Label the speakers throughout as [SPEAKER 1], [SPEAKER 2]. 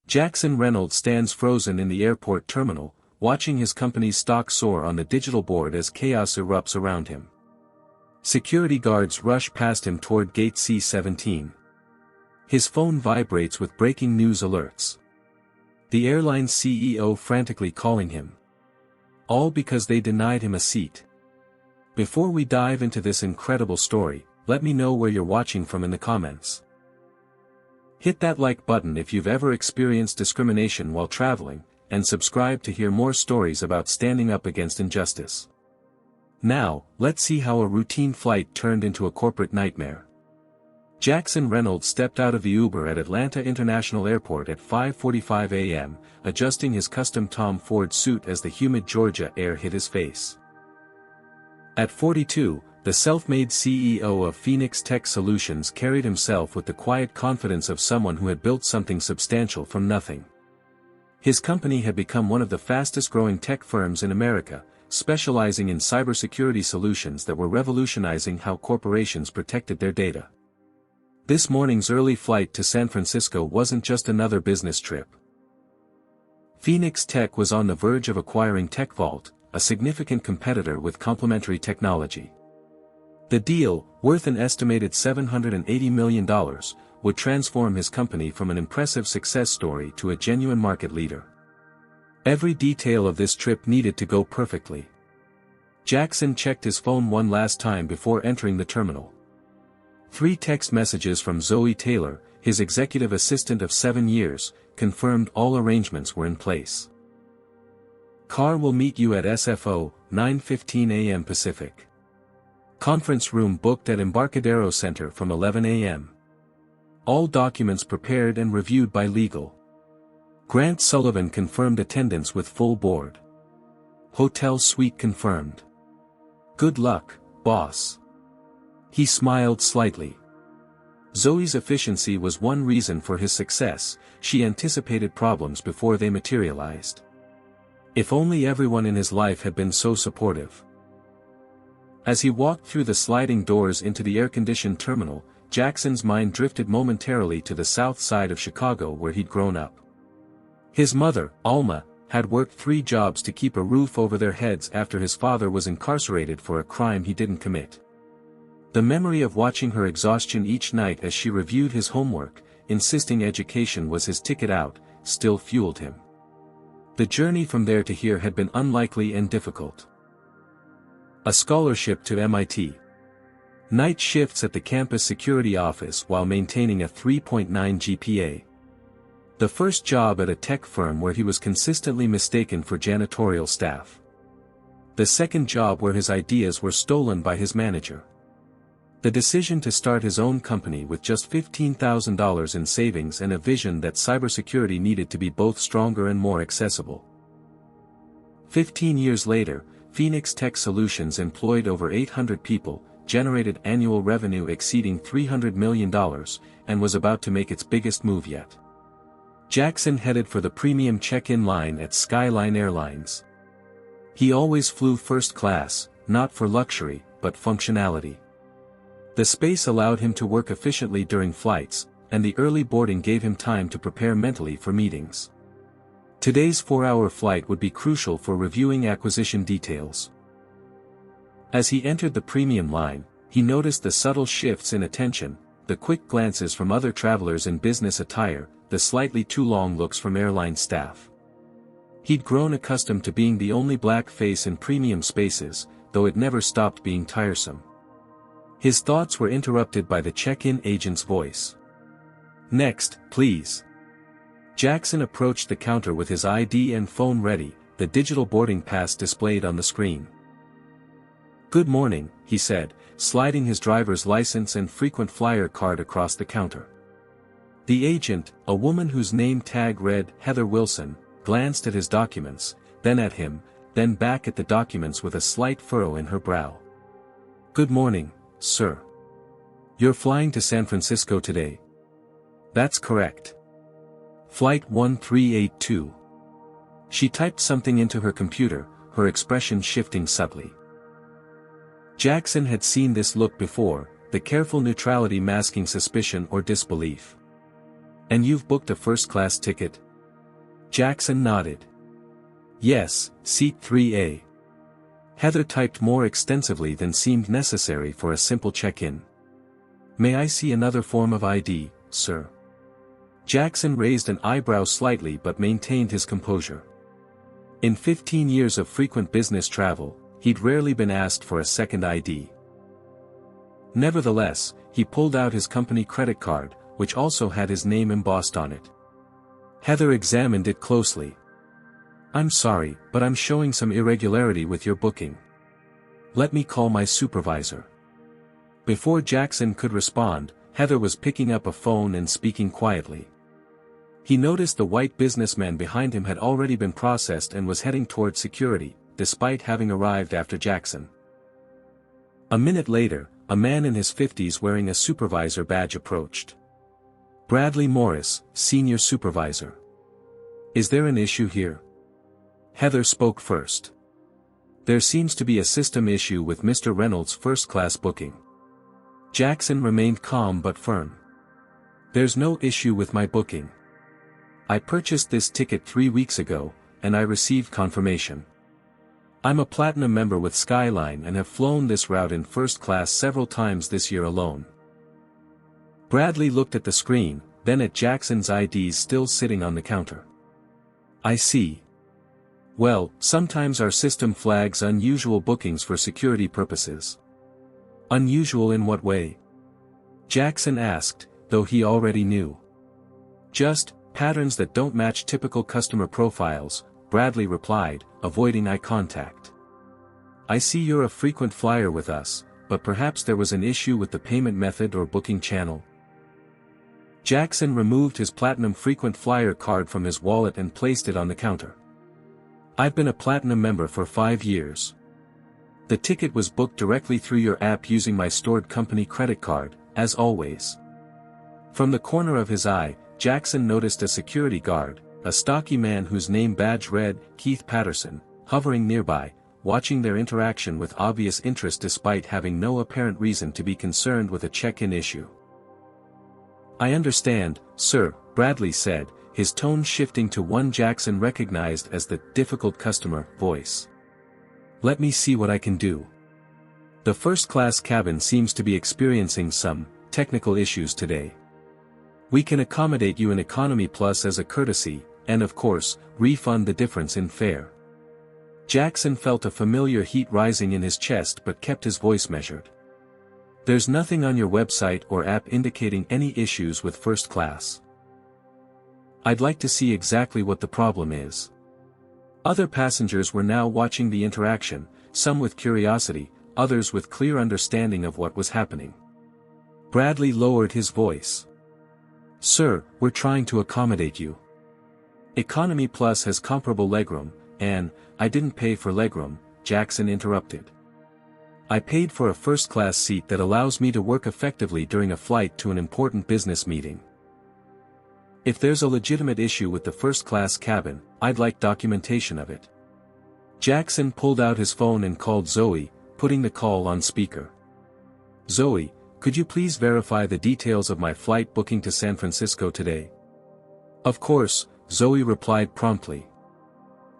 [SPEAKER 1] Jackson Reynolds stands frozen in the airport terminal, watching his company's stock soar on the digital board as chaos erupts around him. Security guards rush past him toward gate C-17. His phone vibrates with breaking news alerts. The airline's CEO frantically calling him. All because they denied him a seat. Before we dive into this incredible story, let me know where you're watching from in the comments. Hit that like button if you've ever experienced discrimination while traveling, and subscribe to hear more stories about standing up against injustice. Now, let's see how a routine flight turned into a corporate nightmare. Jackson Reynolds stepped out of the Uber at Atlanta International Airport at 5:45 a.m., adjusting his custom Tom Ford suit as the humid Georgia air hit his face. At 42, the self-made CEO of Phoenix Tech Solutions carried himself with the quiet confidence of someone who had built something substantial from nothing. His company had become one of the fastest-growing tech firms in America, specializing in cybersecurity solutions that were revolutionizing how corporations protected their data. This morning's early flight to San Francisco wasn't just another business trip. Phoenix Tech was on the verge of acquiring TechVault, a significant competitor with complementary technology. The deal, worth an estimated $780 million, would transform his company from an impressive success story to a genuine market leader. Every detail of this trip needed to go perfectly. Jackson checked his phone one last time before entering the terminal. 3 text messages from Zoe Taylor, his executive assistant of 7 years, confirmed all arrangements were in place. Car will meet you at SFO, 9:15 a.m. Pacific. Conference room booked at Embarcadero Center from 11 a.m. All documents prepared and reviewed by legal. Grant Sullivan confirmed attendance with full board. Hotel suite confirmed. Good luck, boss. He smiled slightly. Zoe's efficiency was one reason for his success. She anticipated problems before they materialized. If only everyone in his life had been so supportive. As he walked through the sliding doors into the air-conditioned terminal, Jackson's mind drifted momentarily to the south side of Chicago where he'd grown up. His mother, Alma, had worked 3 jobs to keep a roof over their heads after his father was incarcerated for a crime he didn't commit. The memory of watching her exhaustion each night as she reviewed his homework, insisting education was his ticket out, still fueled him. The journey from there to here had been unlikely and difficult. A scholarship to MIT. Night shifts at the campus security office while maintaining a 3.9 GPA. The first job at a tech firm where he was consistently mistaken for janitorial staff. The second job where his ideas were stolen by his manager. The decision to start his own company with just $15,000 in savings and a vision that cybersecurity needed to be both stronger and more accessible. 15 years later, Phoenix Tech Solutions employed over 800 people, generated annual revenue exceeding $300 million, and was about to make its biggest move yet. Jackson headed for the premium check-in line at Skyline Airlines. He always flew first class, not for luxury, but functionality. The space allowed him to work efficiently during flights, and the early boarding gave him time to prepare mentally for meetings. Today's 4-hour flight would be crucial for reviewing acquisition details. As he entered the premium line, he noticed the subtle shifts in attention, the quick glances from other travelers in business attire, the slightly too long looks from airline staff. He'd grown accustomed to being the only black face in premium spaces, though it never stopped being tiresome. His thoughts were interrupted by the check-in agent's voice. "Next, please." Jackson approached the counter with his ID and phone ready, the digital boarding pass displayed on the screen. "Good morning," he said, sliding his driver's license and frequent flyer card across the counter. The agent, a woman whose name tag read Heather Wilson, glanced at his documents, then at him, then back at the documents with a slight furrow in her brow. "Good morning, sir. You're flying to San Francisco today?" "That's correct. Flight 1382. She typed something into her computer, her expression shifting subtly. Jackson had seen this look before, the careful neutrality masking suspicion or disbelief. "And you've booked a first-class ticket?" Jackson nodded. Yes, seat 3A. Heather typed more extensively than seemed necessary for a simple check-in. May I see another form of ID, sir? Jackson raised an eyebrow slightly but maintained his composure. In 15 years of frequent business travel, he'd rarely been asked for a second ID. Nevertheless, he pulled out his company credit card, which also had his name embossed on it. Heather examined it closely. I'm sorry, but I'm showing some irregularity with your booking. Let me call my supervisor. Before Jackson could respond, Heather was picking up a phone and speaking quietly. He noticed the white businessman behind him had already been processed and was heading toward security, despite having arrived after Jackson. A minute later, a man in his 50s wearing a supervisor badge approached. Bradley Morris, senior supervisor. Is there an issue here? Heather spoke first. There seems to be a system issue with Mr. Reynolds' first-class booking. Jackson remained calm but firm. There's no issue with my booking. I purchased this ticket 3 weeks ago, and I received confirmation. I'm a platinum member with Skyline and have flown this route in first class several times this year alone. Bradley looked at the screen, then at Jackson's IDs still sitting on the counter. I see. Well, sometimes our system flags unusual bookings for security purposes. Unusual in what way? Jackson asked, though he already knew. Just, patterns that don't match typical customer profiles, Bradley replied, avoiding eye contact. I see you're a frequent flyer with us, but perhaps there was an issue with the payment method or booking channel. Jackson removed his platinum frequent flyer card from his wallet and placed it on the counter. I've been a platinum member for 5 years. The ticket was booked directly through your app using my stored company credit card, as always. From the corner of his eye, Jackson noticed a security guard, a stocky man whose name badge read, Keith Patterson, hovering nearby, watching their interaction with obvious interest despite having no apparent reason to be concerned with a check-in issue. I understand, sir, Bradley said, his tone shifting to one Jackson recognized as the difficult customer voice. Let me see what I can do. The first-class cabin seems to be experiencing some technical issues today. We can accommodate you in Economy Plus as a courtesy, and of course, refund the difference in fare. Jackson felt a familiar heat rising in his chest but kept his voice measured. There's nothing on your website or app indicating any issues with first class. I'd like to see exactly what the problem is. Other passengers were now watching the interaction, some with curiosity, others with clear understanding of what was happening. Bradley lowered his voice. Sir, we're trying to accommodate you. Economy Plus has comparable legroom, and, I didn't pay for legroom, Jackson interrupted. I paid for a first-class seat that allows me to work effectively during a flight to an important business meeting. If there's a legitimate issue with the first-class cabin, I'd like documentation of it. Jackson pulled out his phone and called Zoe, putting the call on speaker. Zoe, could you please verify the details of my flight booking to San Francisco today? Of course, Zoe replied promptly.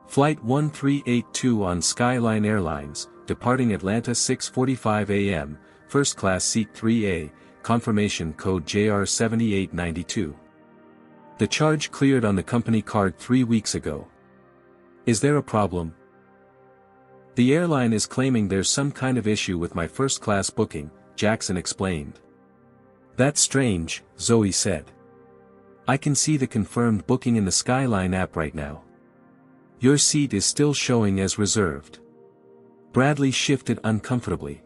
[SPEAKER 1] Flight 1382 on Skyline Airlines, departing Atlanta 6:45 a.m., first class seat 3A, confirmation code JR7892. The charge cleared on the company card 3 weeks ago. Is there a problem? The airline is claiming there's some kind of issue with my first class booking, Jackson explained. That's strange, Zoe said. I can see the confirmed booking in the Skyline app right now. Your seat is still showing as reserved. Bradley shifted uncomfortably.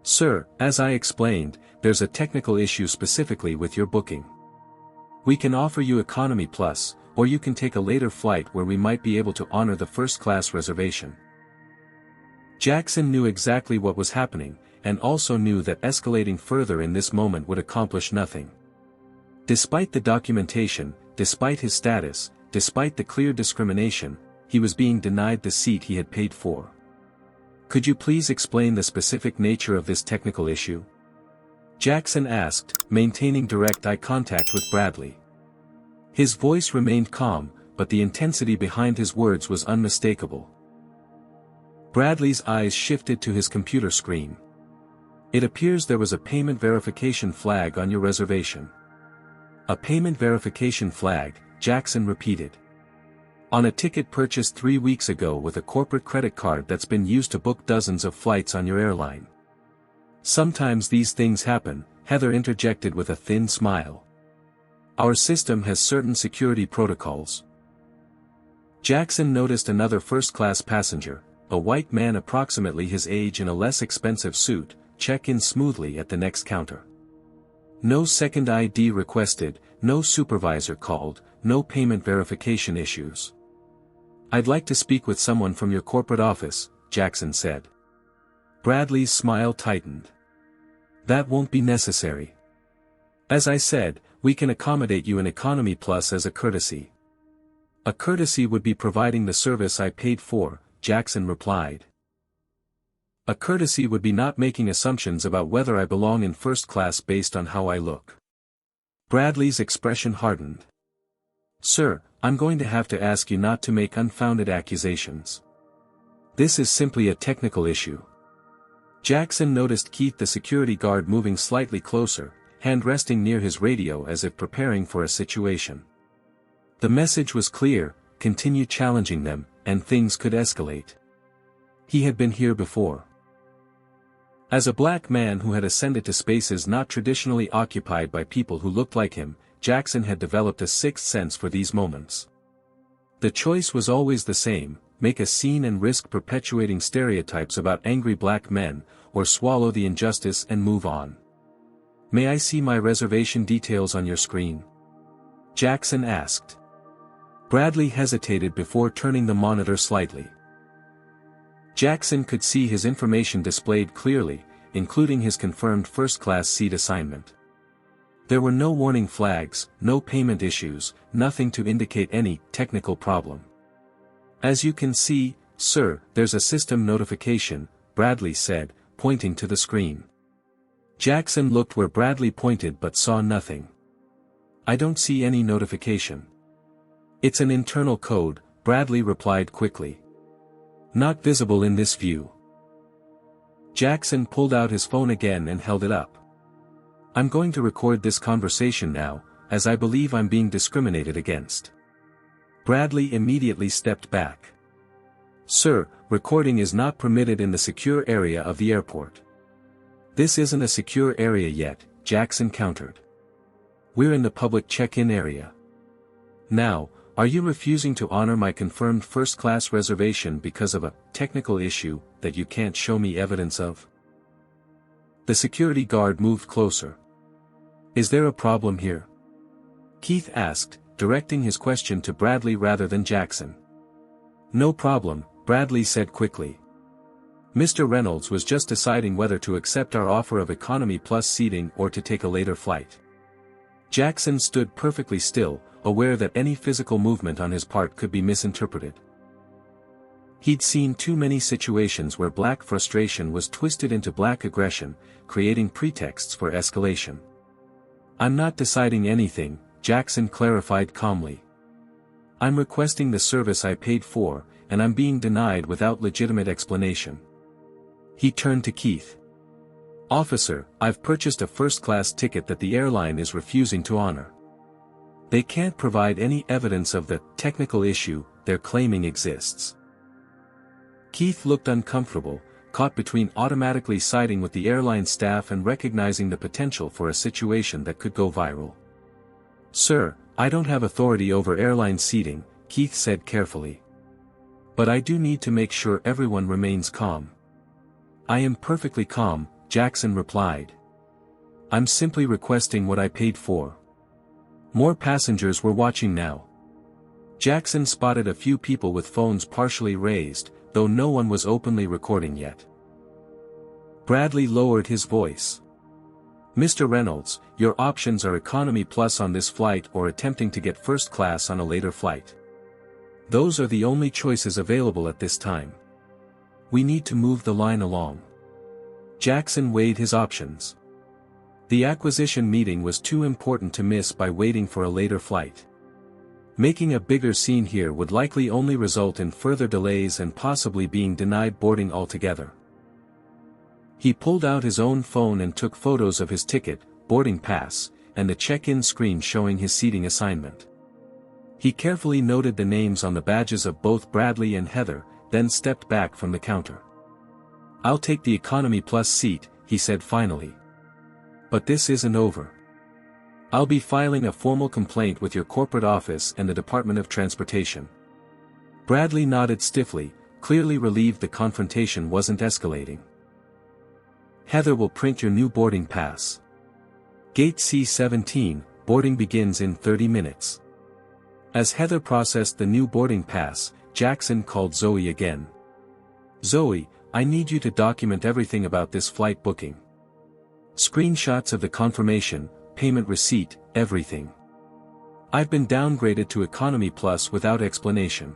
[SPEAKER 1] Sir, as I explained, there's a technical issue specifically with your booking. We can offer you Economy Plus, or you can take a later flight where we might be able to honor the first-class reservation. Jackson knew exactly what was happening, and also knew that escalating further in this moment would accomplish nothing. Despite the documentation, despite his status, despite the clear discrimination, he was being denied the seat he had paid for. Could you please explain the specific nature of this technical issue? Jackson asked, maintaining direct eye contact with Bradley. His voice remained calm, but the intensity behind his words was unmistakable. Bradley's eyes shifted to his computer screen. It appears there was a payment verification flag on your reservation. A payment verification flag, Jackson repeated. On a ticket purchased 3 weeks ago with a corporate credit card that's been used to book dozens of flights on your airline. Sometimes these things happen, Heather interjected with a thin smile. Our system has certain security protocols. Jackson noticed another first-class passenger, a white man approximately his age in a less expensive suit, check in smoothly at the next counter. No second ID requested, no supervisor called, no payment verification issues. I'd like to speak with someone from your corporate office, Jackson said. Bradley's smile tightened. That won't be necessary. As I said, we can accommodate you in Economy Plus as a courtesy. A courtesy would be providing the service I paid for, Jackson replied. A courtesy would be not making assumptions about whether I belong in first class based on how I look. Bradley's expression hardened. Sir, I'm going to have to ask you not to make unfounded accusations. This is simply a technical issue. Jackson noticed Keith the security guard moving slightly closer, hand resting near his radio as if preparing for a situation. The message was clear, continue challenging them, and things could escalate. He had been here before. As a black man who had ascended to spaces not traditionally occupied by people who looked like him, Jackson had developed a sixth sense for these moments. The choice was always the same, make a scene and risk perpetuating stereotypes about angry black men, or swallow the injustice and move on. May I see my reservation details on your screen? Jackson asked. Bradley hesitated before turning the monitor slightly. Jackson could see his information displayed clearly, including his confirmed first-class seat assignment. There were no warning flags, no payment issues, nothing to indicate any technical problem. As you can see, sir, there's a system notification, Bradley said, pointing to the screen. Jackson looked where Bradley pointed but saw nothing. I don't see any notification. It's an internal code, Bradley replied quickly. Not visible in this view. Jackson pulled out his phone again and held it up. I'm going to record this conversation now, as I believe I'm being discriminated against. Bradley immediately stepped back. Sir, recording is not permitted in the secure area of the airport. This isn't a secure area yet, Jackson countered. We're in the public check-in area. Now, are you refusing to honor my confirmed first-class reservation because of a technical issue that you can't show me evidence of? The security guard moved closer. Is there a problem here? Keith asked, directing his question to Bradley rather than Jackson. No problem, Bradley said quickly. Mr. Reynolds was just deciding whether to accept our offer of Economy Plus seating or to take a later flight. Jackson stood perfectly still, aware that any physical movement on his part could be misinterpreted. He'd seen too many situations where black frustration was twisted into black aggression, creating pretexts for escalation. I'm not deciding anything, Jackson clarified calmly. I'm requesting the service I paid for, and I'm being denied without legitimate explanation. He turned to Keith. Officer, I've purchased a first-class ticket that the airline is refusing to honor. They can't provide any evidence of the technical issue they're claiming exists. Keith looked uncomfortable, caught between automatically siding with the airline staff and recognizing the potential for a situation that could go viral. Sir, I don't have authority over airline seating, Keith said carefully. But I do need to make sure everyone remains calm. I am perfectly calm, Jackson replied. I'm simply requesting what I paid for. More passengers were watching now. Jackson spotted a few people with phones partially raised, though no one was openly recording yet. Bradley lowered his voice. Mr. Reynolds, your options are Economy Plus on this flight or attempting to get first class on a later flight. Those are the only choices available at this time. We need to move the line along. Jackson weighed his options. The acquisition meeting was too important to miss by waiting for a later flight. Making a bigger scene here would likely only result in further delays and possibly being denied boarding altogether. He pulled out his own phone and took photos of his ticket, boarding pass, and the check-in screen showing his seating assignment. He carefully noted the names on the badges of both Bradley and Heather, then stepped back from the counter. "I'll take the economy plus seat," he said finally. "But this isn't over. I'll be filing a formal complaint with your corporate office and the Department of Transportation." Bradley nodded stiffly, clearly relieved the confrontation wasn't escalating. "Heather will print your new boarding pass. Gate C17, boarding begins in 30 minutes. As Heather processed the new boarding pass, Jackson called Zoe again. "Zoe, I need you to document everything about this flight booking. Screenshots of the confirmation, payment receipt, everything. I've been downgraded to Economy Plus without explanation."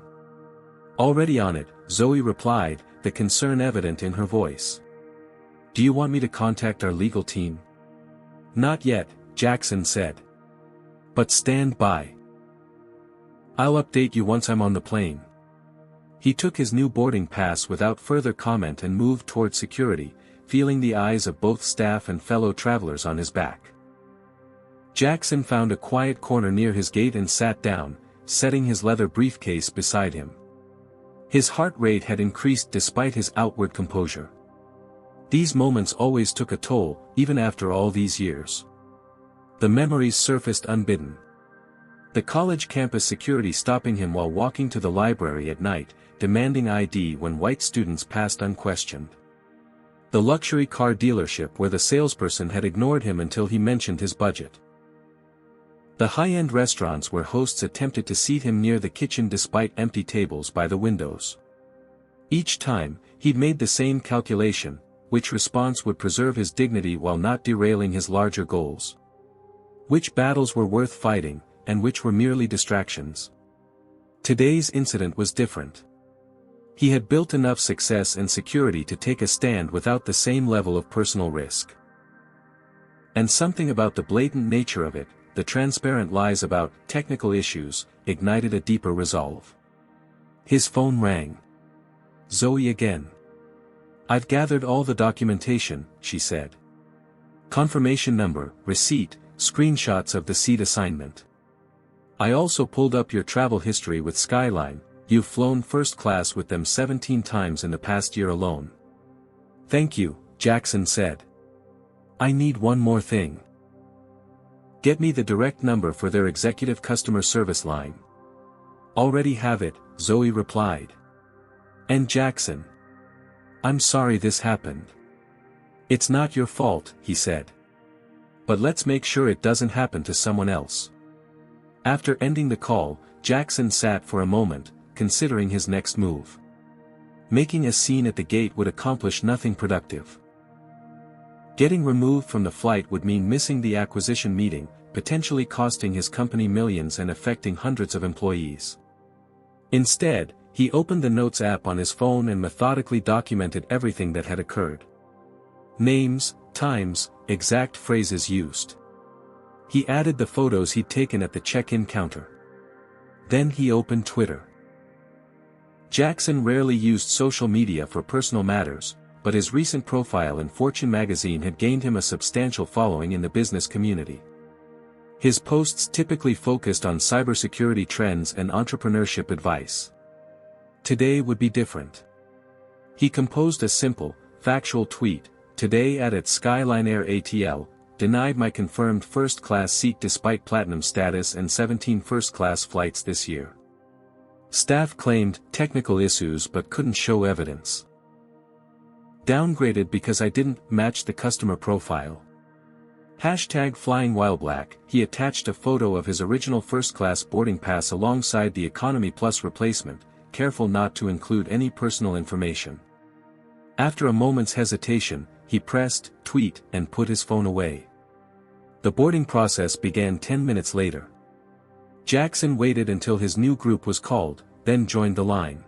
[SPEAKER 1] "Already on it," Zoe replied, the concern evident in her voice. "Do you want me to contact our legal team?" "Not yet," Jackson said. "But stand by. I'll update you once I'm on the plane." He took his new boarding pass without further comment and moved toward security, feeling the eyes of both staff and fellow travelers on his back. Jackson found a quiet corner near his gate and sat down, setting his leather briefcase beside him. His heart rate had increased despite his outward composure. These moments always took a toll, even after all these years. The memories surfaced unbidden. The college campus security stopping him while walking to the library at night, demanding ID when white students passed unquestioned. The luxury car dealership where the salesperson had ignored him until he mentioned his budget. The high-end restaurants where hosts attempted to seat him near the kitchen despite empty tables by the windows. Each time, he'd made the same calculation: which response would preserve his dignity while not derailing his larger goals. Which battles were worth fighting, and which were merely distractions. Today's incident was different. He had built enough success and security to take a stand without the same level of personal risk. And something about the blatant nature of it, the transparent lies about technical issues, ignited a deeper resolve. His phone rang. Zoe again. "I've gathered all the documentation," she said. "Confirmation number, receipt, screenshots of the seat assignment. I also pulled up your travel history with Skyline. You've flown first class with them 17 times in the past year alone." "Thank you," Jackson said. "I need one more thing. Get me the direct number for their executive customer service line." "Already have it," Zoe replied. "And Jackson, I'm sorry this happened. It's not your fault," he said. "But let's make sure it doesn't happen to someone else." After ending the call, Jackson sat for a moment, considering his next move. Making a scene at the gate would accomplish nothing productive. Getting removed from the flight would mean missing the acquisition meeting, potentially costing his company millions and affecting hundreds of employees. Instead, he opened the Notes app on his phone and methodically documented everything that had occurred. Names, times, exact phrases used. He added the photos he'd taken at the check-in counter. Then he opened Twitter. Jackson rarely used social media for personal matters, but his recent profile in Fortune magazine had gained him a substantial following in the business community. His posts typically focused on cybersecurity trends and entrepreneurship advice. Today would be different. He composed a simple, factual tweet: "Today at Skyline Air ATL, denied my confirmed first-class seat despite platinum status and 17 first-class flights this year. Staff claimed technical issues but couldn't show evidence. Downgraded because I didn't match the customer profile." Hashtag flying while black. He attached a photo of his original first-class boarding pass alongside the Economy Plus replacement, careful not to include any personal information. After a moment's hesitation, he pressed tweet and put his phone away. The boarding process began 10 minutes later. Jackson waited until his new group was called, then joined the line.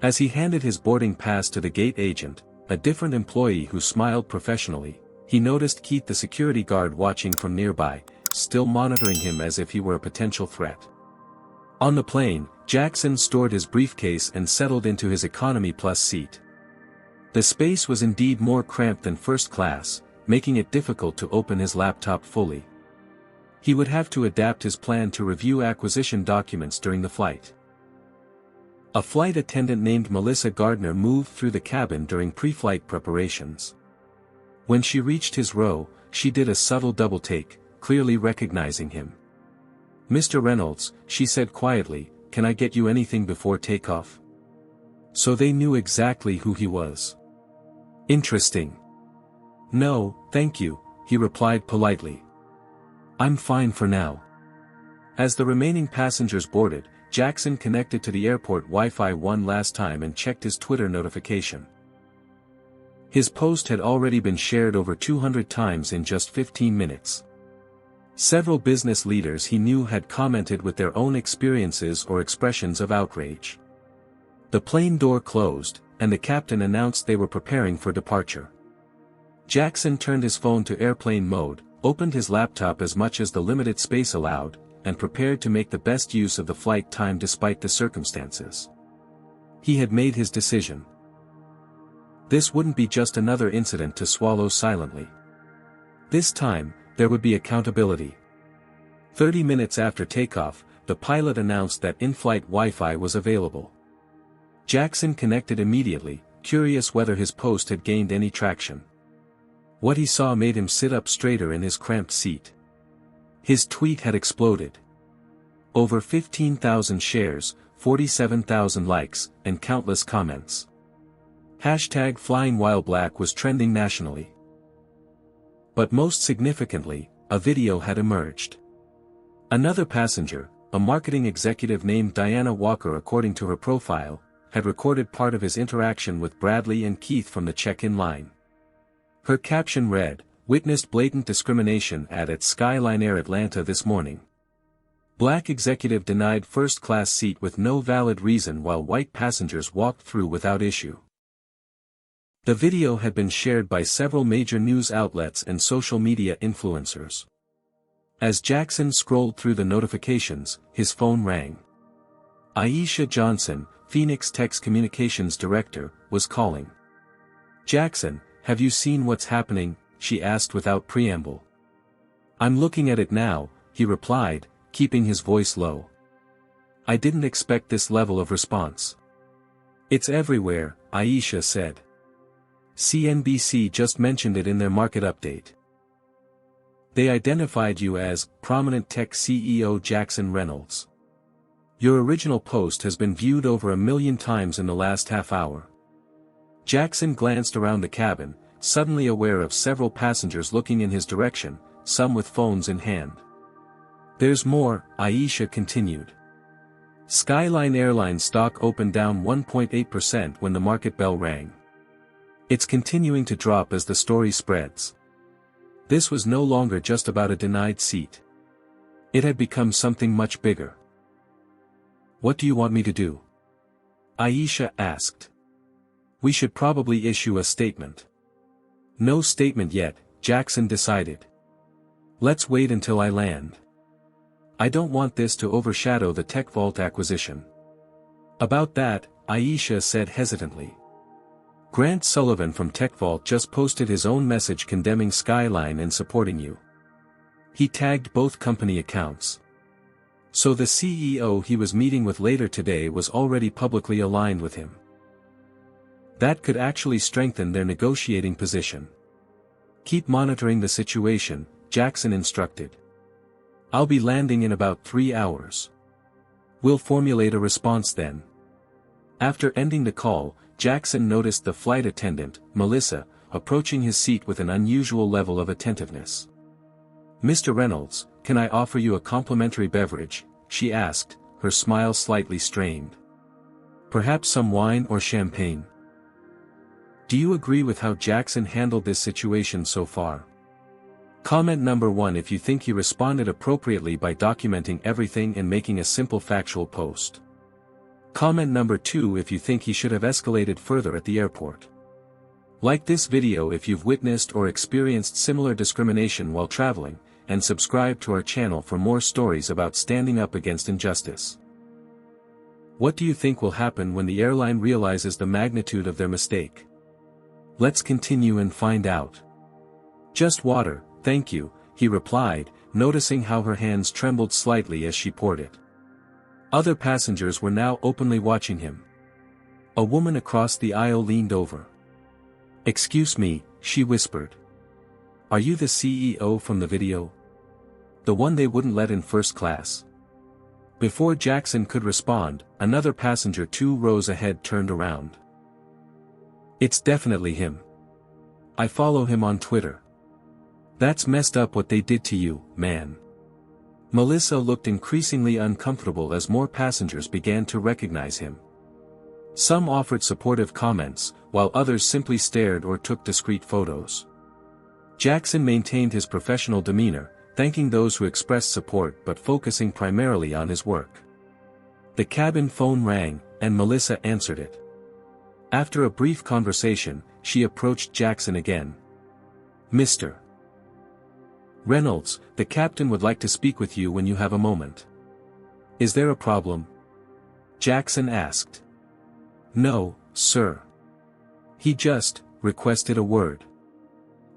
[SPEAKER 1] As he handed his boarding pass to the gate agent, a different employee who smiled professionally, he noticed Keith, the security guard, watching from nearby, still monitoring him as if he were a potential threat. On the plane, Jackson stored his briefcase and settled into his economy plus seat. The space was indeed more cramped than first class, making it difficult to open his laptop fully. He would have to adapt his plan to review acquisition documents during the flight. A flight attendant named Melissa Gardner moved through the cabin during pre-flight preparations. When she reached his row, she did a subtle double take, clearly recognizing him. "Mr. Reynolds," she said quietly, "can I get you anything before takeoff?" So they knew exactly who he was. Interesting. "No, thank you," he replied politely. "I'm fine for now." As the remaining passengers boarded, Jackson connected to the airport Wi-Fi one last time and checked his Twitter notification. His post had already been shared over 200 times in just 15 minutes. Several business leaders he knew had commented with their own experiences or expressions of outrage. The plane door closed, and the captain announced they were preparing for departure. Jackson turned his phone to airplane mode, opened his laptop as much as the limited space allowed, and prepared to make the best use of the flight time despite the circumstances. He had made his decision. This wouldn't be just another incident to swallow silently. This time, there would be accountability. 30 minutes after takeoff, the pilot announced that in-flight Wi-Fi was available. Jackson connected immediately, curious whether his post had gained any traction. What he saw made him sit up straighter in his cramped seat. His tweet had exploded. Over 15,000 shares, 47,000 likes, and countless comments. #FlyingWhileBlack was trending nationally. But most significantly, a video had emerged. Another passenger, a marketing executive named Diana Walker according to her profile, had recorded part of his interaction with Bradley and Keith from the check-in line. Her caption read, "Witnessed blatant discrimination at Skyline Air Atlanta this morning. Black executive denied first-class seat with no valid reason while white passengers walked through without issue." The video had been shared by several major news outlets and social media influencers. As Jackson scrolled through the notifications, his phone rang. Aisha Johnson, Phoenix Tech's communications director, was calling. "Jackson, have you seen what's happening?" she asked without preamble. "I'm looking at it now," he replied, keeping his voice low. "I didn't expect this level of response." "It's everywhere," Aisha said. CNBC just mentioned it in their market update. "They identified you as prominent tech CEO Jackson Reynolds. Your original post has been viewed over 1 million times in the last half hour." Jackson glanced around the cabin, suddenly aware of several passengers looking in his direction, some with phones in hand. "There's more," Aisha continued. Skyline Airline stock opened down 1.8% when the market bell rang. It's continuing to drop as the story spreads. This was no longer just about a denied seat. It had become something much bigger. "What do you want me to do?" Aisha asked. "We should probably issue a statement." "No statement yet," Jackson decided. "Let's wait until I land. I don't want this to overshadow the TechVault acquisition." "About that," Aisha said hesitantly. "Grant Sullivan from TechVault just posted his own message condemning Skyline and supporting you. He tagged both company accounts. So the CEO he was meeting with later today was already publicly aligned with him. That could actually strengthen their negotiating position." "Keep monitoring the situation," Jackson instructed. "I'll be landing in about 3 hours. We'll formulate a response then." After ending the call, Jackson noticed the flight attendant, Melissa, approaching his seat with an unusual level of attentiveness. "Mr. Reynolds, can I offer you a complimentary beverage?" she asked, her smile slightly strained. "Perhaps some wine or champagne?" Do you agree with how Jackson handled this situation so far? Comment number 1 if you think he responded appropriately by documenting everything and making a simple factual post. Comment number 2 if you think he should have escalated further at the airport. Like this video if you've witnessed or experienced similar discrimination while traveling, and subscribe to our channel for more stories about standing up against injustice. What do you think will happen when the airline realizes the magnitude of their mistake? Let's continue and find out. Just water, thank you, he replied, noticing how her hands trembled slightly as she poured it. Other passengers were now openly watching him. A woman across the aisle leaned over. "Excuse me," she whispered. "Are you the CEO from the video? The one they wouldn't let in first class?" Before Jackson could respond, another passenger 2 rows ahead turned around. "It's definitely him. I follow him on Twitter. That's messed up what they did to you, man." Melissa looked increasingly uncomfortable as more passengers began to recognize him. Some offered supportive comments, while others simply stared or took discreet photos. Jackson maintained his professional demeanor, thanking those who expressed support but focusing primarily on his work. The cabin phone rang, and Melissa answered it. After a brief conversation, she approached Jackson again. "Mr. Reynolds, the captain would like to speak with you when you have a moment." "Is there a problem?" Jackson asked. "No, sir. He just requested a word."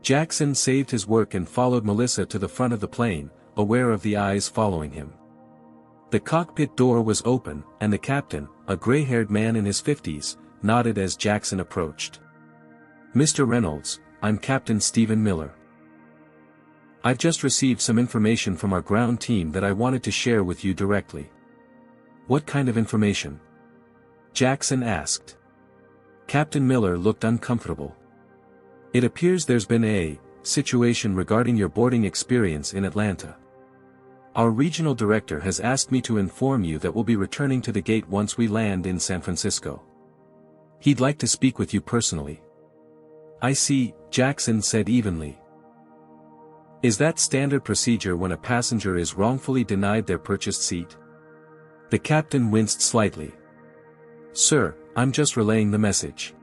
[SPEAKER 1] Jackson saved his work and followed Melissa to the front of the plane, aware of the eyes following him. The cockpit door was open, and the captain, a gray-haired man in his 50s, nodded as Jackson approached. "Mr. Reynolds, I'm Captain Stephen Miller. I've just received some information from our ground team that I wanted to share with you directly." "What kind of information?" Jackson asked. Captain Miller looked uncomfortable. "It appears there's been a situation regarding your boarding experience in Atlanta. Our regional director has asked me to inform you that we'll be returning to the gate once we land in San Francisco. He'd like to speak with you personally." "I see," Jackson said evenly. "Is that standard procedure when a passenger is wrongfully denied their purchased seat?" The captain winced slightly. "Sir, I'm just relaying the message.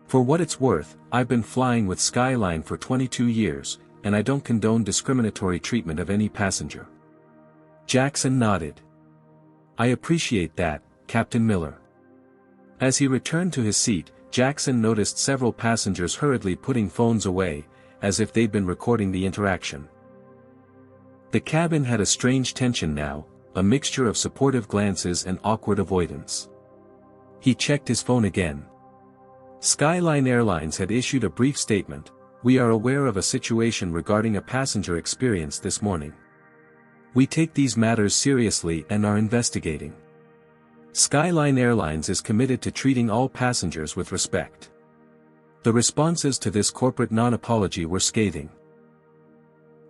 [SPEAKER 1] For what it's worth, I've been flying with Skyline for 22 years, and I don't condone discriminatory treatment of any passenger." Jackson nodded. "I appreciate that, Captain Miller." As he returned to his seat, Jackson noticed several passengers hurriedly putting phones away, as if they'd been recording the interaction. The cabin had a strange tension now, a mixture of supportive glances and awkward avoidance. He checked his phone again. Skyline Airlines had issued a brief statement. "We are aware of a situation regarding a passenger experience this morning. We take these matters seriously and are investigating. Skyline Airlines is committed to treating all passengers with respect." The responses to this corporate non-apology were scathing.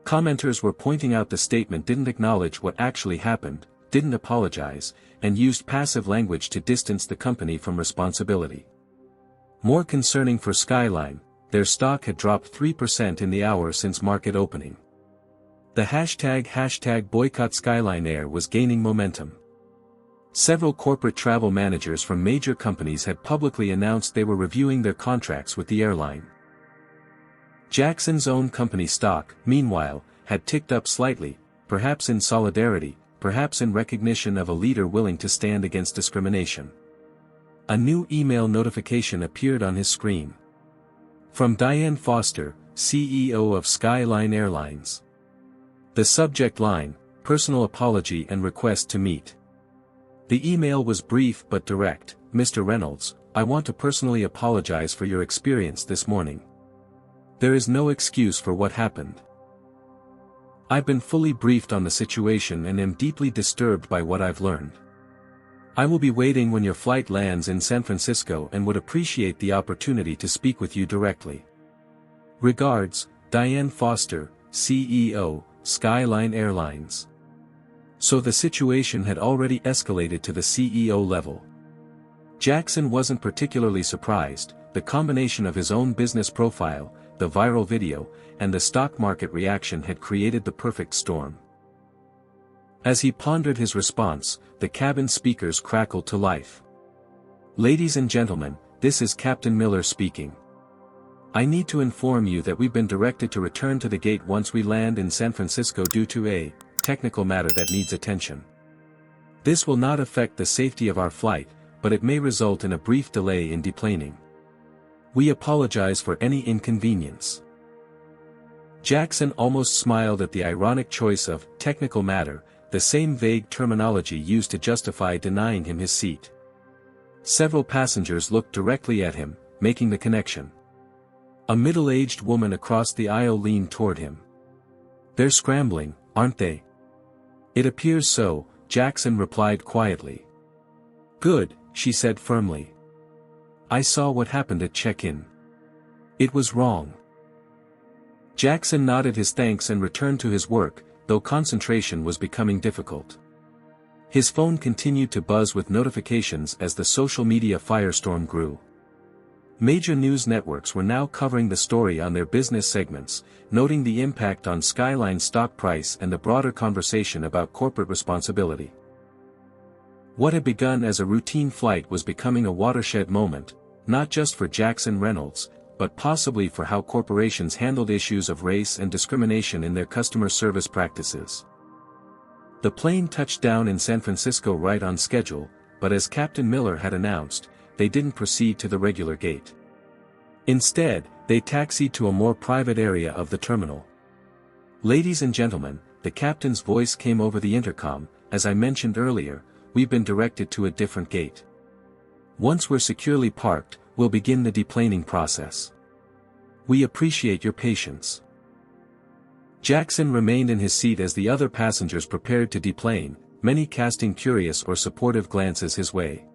[SPEAKER 1] Commenters were pointing out the statement didn't acknowledge what actually happened, didn't apologize, and used passive language to distance the company from responsibility. More concerning for Skyline, their stock had dropped 3% in the hour since market opening. The hashtag boycott Skyline Air was gaining momentum. Several corporate travel managers from major companies had publicly announced they were reviewing their contracts with the airline. Jackson's own company stock, meanwhile, had ticked up slightly, perhaps in solidarity, perhaps in recognition of a leader willing to stand against discrimination. A new email notification appeared on his screen. From Diane Foster, CEO of Skyline Airlines. The subject line, "Personal apology and request to meet." The email was brief but direct. "Mr. Reynolds, I want to personally apologize for your experience this morning. There is no excuse for what happened. I've been fully briefed on the situation and am deeply disturbed by what I've learned. I will be waiting when your flight lands in San Francisco and would appreciate the opportunity to speak with you directly. Regards, Diane Foster, CEO, Skyline Airlines." So the situation had already escalated to the CEO level. Jackson wasn't particularly surprised. The combination of his own business profile, the viral video, and the stock market reaction had created the perfect storm. As he pondered his response, the cabin speakers crackled to life. "Ladies and gentlemen, this is Captain Miller speaking. I need to inform you that we've been directed to return to the gate once we land in San Francisco due to a technical matter that needs attention. This will not affect the safety of our flight, but it may result in a brief delay in deplaning. We apologize for any inconvenience." Jackson almost smiled at the ironic choice of technical matter, the same vague terminology used to justify denying him his seat. Several passengers looked directly at him, making the connection. A middle-aged woman across the aisle leaned toward him. "They're scrambling, aren't they?" "It appears so," Jackson replied quietly. "Good," she said firmly. "I saw what happened at check-in. It was wrong." Jackson nodded his thanks and returned to his work, though concentration was becoming difficult. His phone continued to buzz with notifications as the social media firestorm grew. Major news networks were now covering the story on their business segments, noting the impact on Skyline's stock price and the broader conversation about corporate responsibility. What had begun as a routine flight was becoming a watershed moment, not just for Jackson Reynolds, but possibly for how corporations handled issues of race and discrimination in their customer service practices. The plane touched down in San Francisco right on schedule, but as Captain Miller had announced, they didn't proceed to the regular gate. Instead, they taxied to a more private area of the terminal. "Ladies and gentlemen," the captain's voice came over the intercom, "as I mentioned earlier, we've been directed to a different gate. Once we're securely parked, we'll begin the deplaning process. We appreciate your patience." Jackson remained in his seat as the other passengers prepared to deplane, many casting curious or supportive glances his way.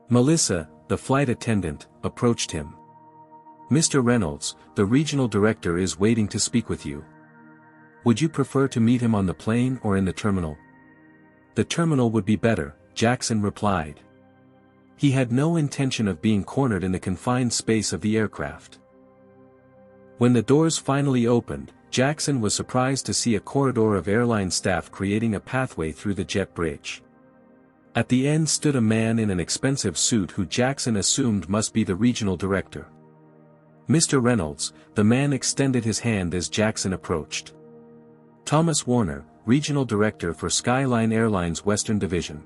[SPEAKER 1] Melissa, the flight attendant, approached him. "Mr. Reynolds, the regional director is waiting to speak with you. Would you prefer to meet him on the plane or in the terminal?" "The terminal would be better," Jackson replied. He had no intention of being cornered in the confined space of the aircraft. When the doors finally opened, Jackson was surprised to see a corridor of airline staff creating a pathway through the jet bridge. At the end stood a man in an expensive suit who Jackson assumed must be the regional director. "Mr. Reynolds," the man extended his hand as Jackson approached. "Thomas Warner, regional director for Skyline Airlines Western Division.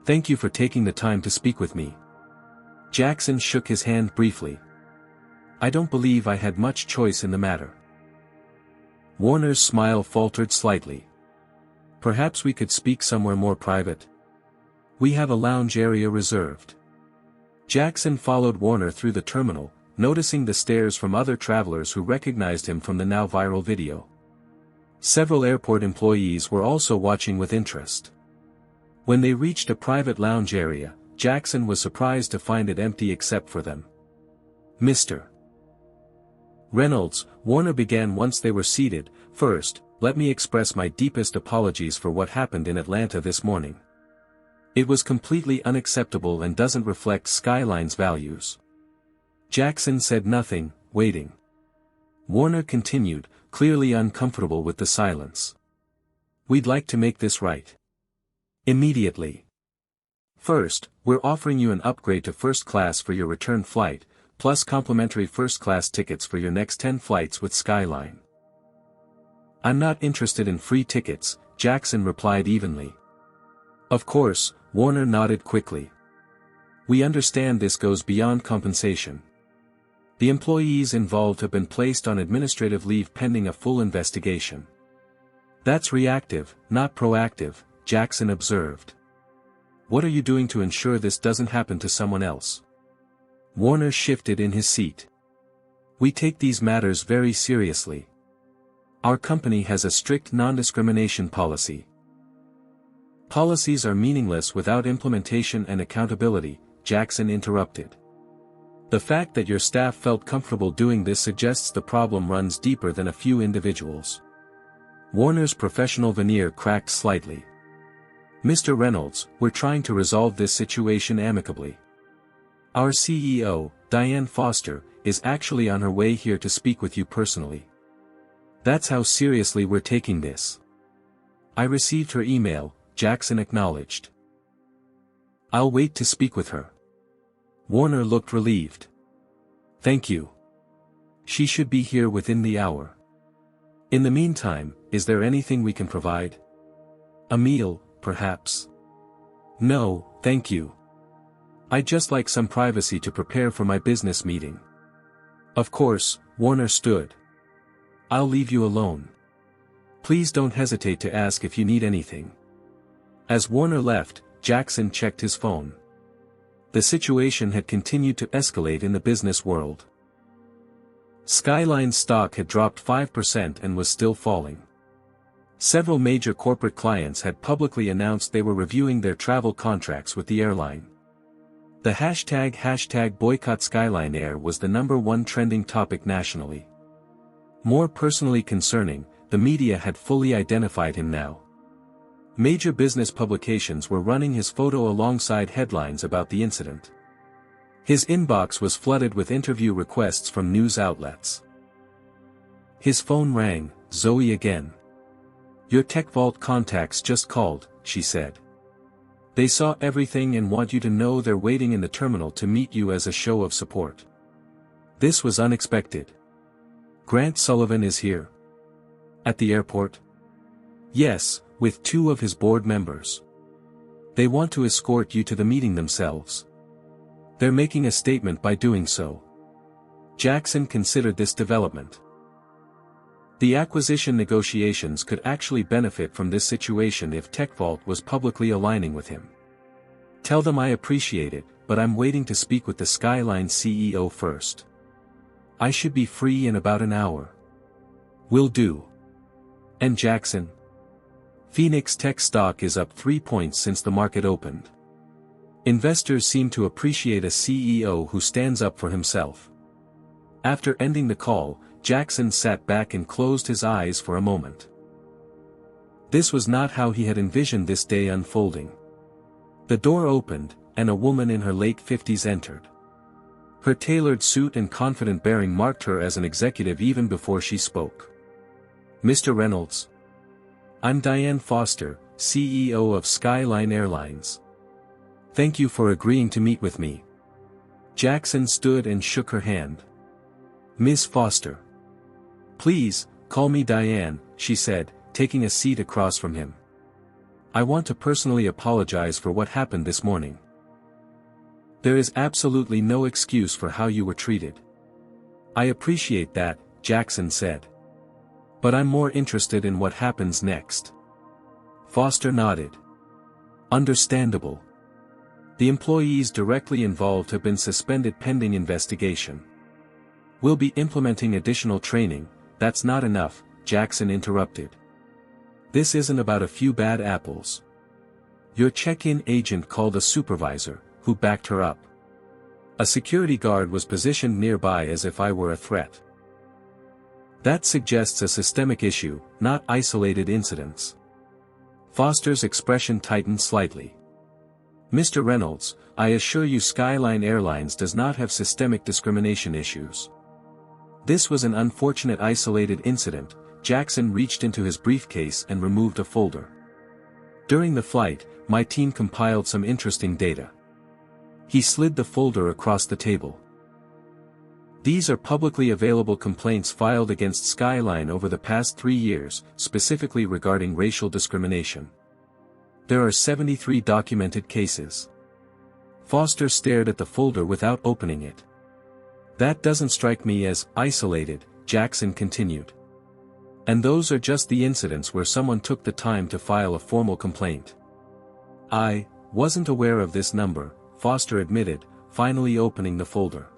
[SPEAKER 1] Thank you for taking the time to speak with me." Jackson shook his hand briefly. "I don't believe I had much choice in the matter." Warner's smile faltered slightly. "Perhaps we could speak somewhere more private. We have a lounge area reserved." Jackson followed Warner through the terminal, noticing the stares from other travelers who recognized him from the now viral video. Several airport employees were also watching with interest. When they reached a private lounge area, Jackson was surprised to find it empty except for them. "Mr. Reynolds," Warner began once they were seated, "first, let me express my deepest apologies for what happened in Atlanta this morning. It was completely unacceptable and doesn't reflect Skyline's values." Jackson said nothing, waiting. Warner continued, clearly uncomfortable with the silence. "We'd like to make this right. Immediately. First, we're offering you an upgrade to first class for your return flight, plus complimentary first-class tickets for your next 10 flights with Skyline." "I'm not interested in free tickets," Jackson replied evenly. "Of course," Warner nodded quickly. "We understand this goes beyond compensation. The employees involved have been placed on administrative leave pending a full investigation." "That's reactive, not proactive," Jackson observed. "What are you doing to ensure this doesn't happen to someone else?" Warner shifted in his seat. "We take these matters very seriously. Our company has a strict non-discrimination policy." "Policies are meaningless without implementation and accountability," Jackson interrupted. "The fact that your staff felt comfortable doing this suggests the problem runs deeper than a few individuals." Warner's professional veneer cracked slightly. "Mr. Reynolds, we're trying to resolve this situation amicably. Our CEO, Diane Foster, is actually on her way here to speak with you personally. That's how seriously we're taking this." "I received her email," Jackson acknowledged. "I'll wait to speak with her." Warner looked relieved. "Thank you. She should be here within the hour. In the meantime, is there anything we can provide? A meal, perhaps?" No, thank you. I'd just like some privacy to prepare for my business meeting. Of course, Warner stood. I'll leave you alone. Please don't hesitate to ask if you need anything. As Warner left, Jackson checked his phone. The situation had continued to escalate in the business world. Skyline's stock had dropped 5% and was still falling. Several major corporate clients had publicly announced they were reviewing their travel contracts with the airline. The hashtag boycott Skyline Air was the #1 trending topic nationally. More personally concerning, the media had fully identified him now. Major business publications were running his photo alongside headlines about the incident. His inbox was flooded with interview requests from news outlets. His phone rang. Zoe again. Your Tech Vault contacts just called, she said. They saw everything and want you to know they're waiting in the terminal to meet you as a show of support. This was unexpected. Grant Sullivan is here. At the airport? Yes, with 2 of his board members. They want to escort you to the meeting themselves. They're making a statement by doing so. Jackson considered this development. The acquisition negotiations could actually benefit from this situation if TechVault was publicly aligning with him. Tell them I appreciate it, but I'm waiting to speak with the Skyline CEO first. I should be free in about an hour. Will do. And Jackson? Phoenix Tech stock is up 3 points since the market opened. Investors seem to appreciate a CEO who stands up for himself. After ending the call, Jackson sat back and closed his eyes for a moment. This was not how he had envisioned this day unfolding. The door opened, and a woman in her late 50s entered. Her tailored suit and confident bearing marked her as an executive even before she spoke. Mr. Reynolds. I'm Diane Foster, CEO of Skyline Airlines. Thank you for agreeing to meet with me. Jackson stood and shook her hand. Ms. Foster. Please, call me Diane, she said, taking a seat across from him. I want to personally apologize for what happened this morning. There is absolutely no excuse for how you were treated. I appreciate that, Jackson said. But I'm more interested in what happens next. Foster nodded. Understandable. The employees directly involved have been suspended pending investigation. We'll be implementing additional training. That's not enough, Jackson interrupted. This isn't about a few bad apples. Your check-in agent called a supervisor, who backed her up. A security guard was positioned nearby as if I were a threat. That suggests a systemic issue, not isolated incidents. Foster's expression tightened slightly. Mr. Reynolds, I assure you Skyline Airlines does not have systemic discrimination issues. This was an unfortunate isolated incident. Jackson reached into his briefcase and removed a folder. During the flight, my team compiled some interesting data. He slid the folder across the table. These are publicly available complaints filed against Skyline over the past 3 years, specifically regarding racial discrimination. There are 73 documented cases. Foster stared at the folder without opening it. That doesn't strike me as isolated, Jackson continued. And those are just the incidents where someone took the time to file a formal complaint. I wasn't aware of this number, Foster admitted, finally opening the folder.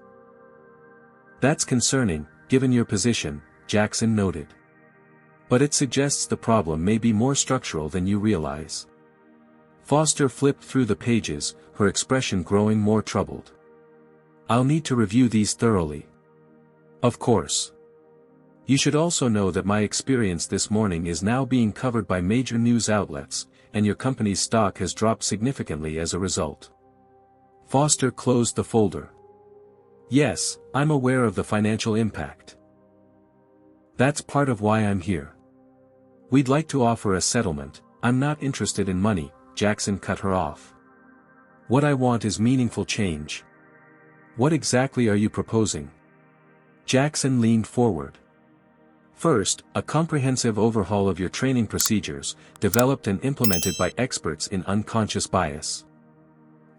[SPEAKER 1] That's concerning, given your position, Jackson noted. But it suggests the problem may be more structural than you realize. Foster flipped through the pages, her expression growing more troubled. I'll need to review these thoroughly. Of course. You should also know that my experience this morning is now being covered by major news outlets, and your company's stock has dropped significantly as a result. Foster closed the folder. Yes, I'm aware of the financial impact. That's part of why I'm here. We'd like to offer a settlement. I'm not interested in money, Jackson cut her off. What I want is meaningful change. What exactly are you proposing? Jackson leaned forward. First, a comprehensive overhaul of your training procedures, developed and implemented by experts in unconscious bias.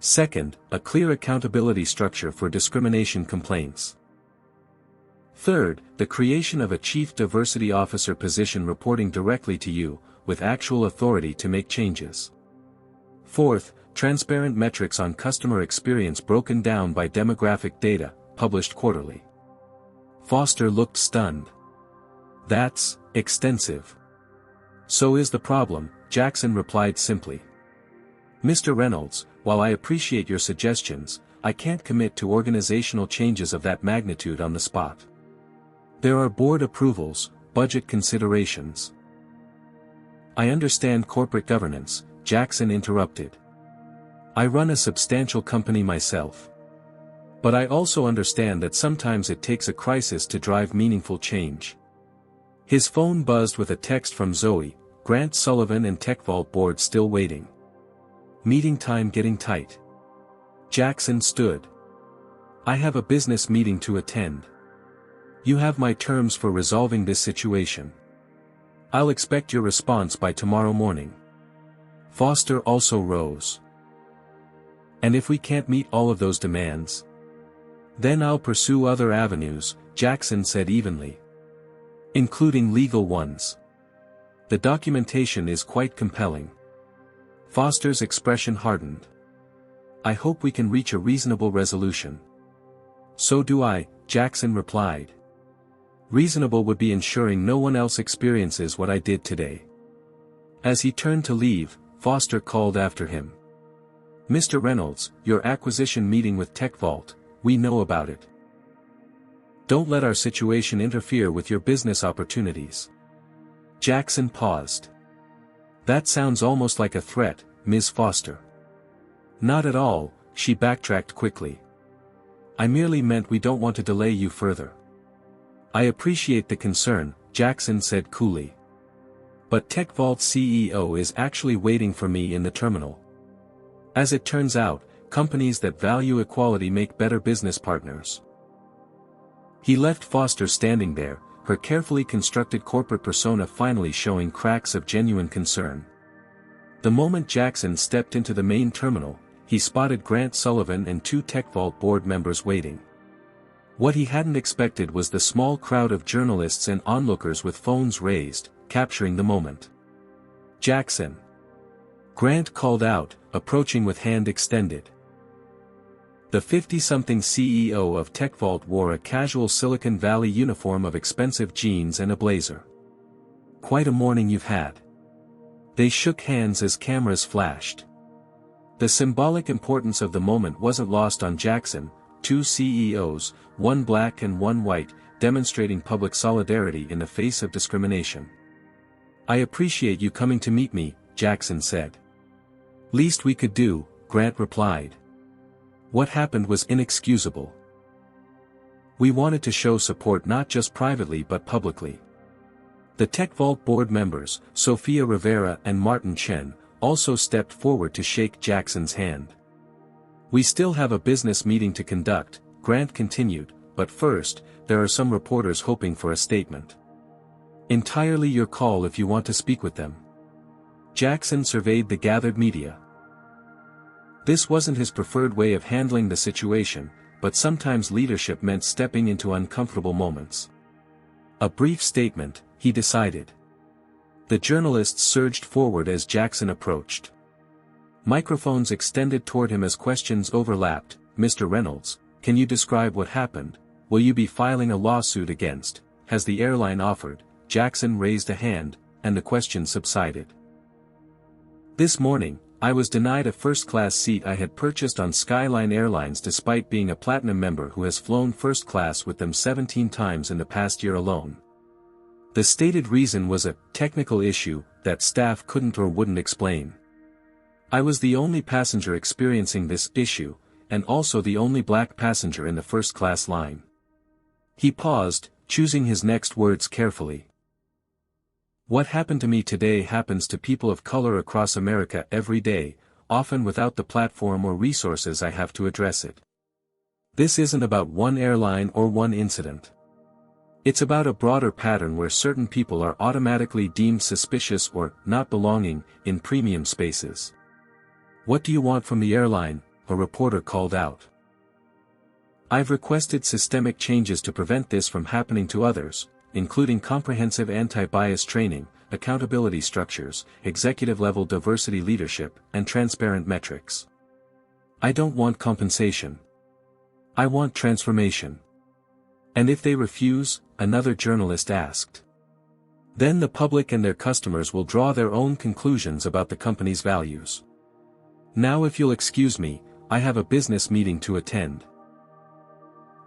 [SPEAKER 1] Second, a clear accountability structure for discrimination complaints. Third, the creation of a Chief Diversity Officer position reporting directly to you, with actual authority to make changes. Fourth, transparent metrics on customer experience broken down by demographic data, published quarterly. Foster looked stunned. That's extensive. So is the problem, Jackson replied simply. Mr. Reynolds, while I appreciate your suggestions, I can't commit to organizational changes of that magnitude on the spot. There are board approvals, budget considerations. I understand corporate governance, Jackson interrupted. I run a substantial company myself. But I also understand that sometimes it takes a crisis to drive meaningful change. His phone buzzed with a text from Zoe, Grant Sullivan and TechVault board still waiting. Meeting time getting tight. Jackson stood. I have a business meeting to attend. You have my terms for resolving this situation. I'll expect your response by tomorrow morning. Foster also rose. And if we can't meet all of those demands? Then I'll pursue other avenues, Jackson said evenly. Including legal ones. The documentation is quite compelling. Foster's expression hardened. I hope we can reach a reasonable resolution. So do I, Jackson replied. Reasonable would be ensuring no one else experiences what I did today. As he turned to leave, Foster called after him. Mr. Reynolds, your acquisition meeting with TechVault, we know about it. Don't let our situation interfere with your business opportunities. Jackson paused. That sounds almost like a threat, Ms. Foster. Not at all, she backtracked quickly. I merely meant we don't want to delay you further. I appreciate the concern, Jackson said coolly. But TechVault's CEO is actually waiting for me in the terminal. As it turns out, companies that value equality make better business partners. He left Foster standing there, her carefully constructed corporate persona finally showing cracks of genuine concern. The moment Jackson stepped into the main terminal, he spotted Grant Sullivan and two TechVault board members waiting. What he hadn't expected was the small crowd of journalists and onlookers with phones raised, capturing the moment. Jackson. Grant called out, approaching with hand extended. The 50-something CEO of TechVault wore a casual Silicon Valley uniform of expensive jeans and a blazer. Quite a morning you've had. They shook hands as cameras flashed. The symbolic importance of the moment wasn't lost on Jackson, two CEOs, one black and one white, demonstrating public solidarity in the face of discrimination. I appreciate you coming to meet me, Jackson said. Least we could do, Grant replied. What happened was inexcusable. We wanted to show support not just privately but publicly. The TechVault board members, Sophia Rivera and Martin Chen, also stepped forward to shake Jackson's hand. We still have a business meeting to conduct, Grant continued, but first, there are some reporters hoping for a statement. Entirely your call if you want to speak with them. Jackson surveyed the gathered media. This wasn't his preferred way of handling the situation, but sometimes leadership meant stepping into uncomfortable moments. A brief statement, he decided. The journalists surged forward as Jackson approached. Microphones extended toward him as questions overlapped. Mr. Reynolds, can you describe what happened? Will you be filing a lawsuit against? Has the airline offered? Jackson raised a hand, and the question subsided. This morning, I was denied a first-class seat I had purchased on Skyline Airlines despite being a platinum member who has flown first class with them 17 times in the past year alone. The stated reason was a technical issue that staff couldn't or wouldn't explain. I was the only passenger experiencing this issue, and also the only black passenger in the first-class line. He paused, choosing his next words carefully. What happened to me today happens to people of color across America every day, often without the platform or resources I have to address it. This isn't about one airline or one incident. It's about a broader pattern where certain people are automatically deemed suspicious or not belonging in premium spaces. What do you want from the airline? a reporter called out. I've requested systemic changes to prevent this from happening to others, including comprehensive anti-bias training, accountability structures, executive-level diversity leadership, and transparent metrics. I don't want compensation. I want transformation. And if they refuse, another journalist asked. Then the public and their customers will draw their own conclusions about the company's values. Now if you'll excuse me, I have a business meeting to attend.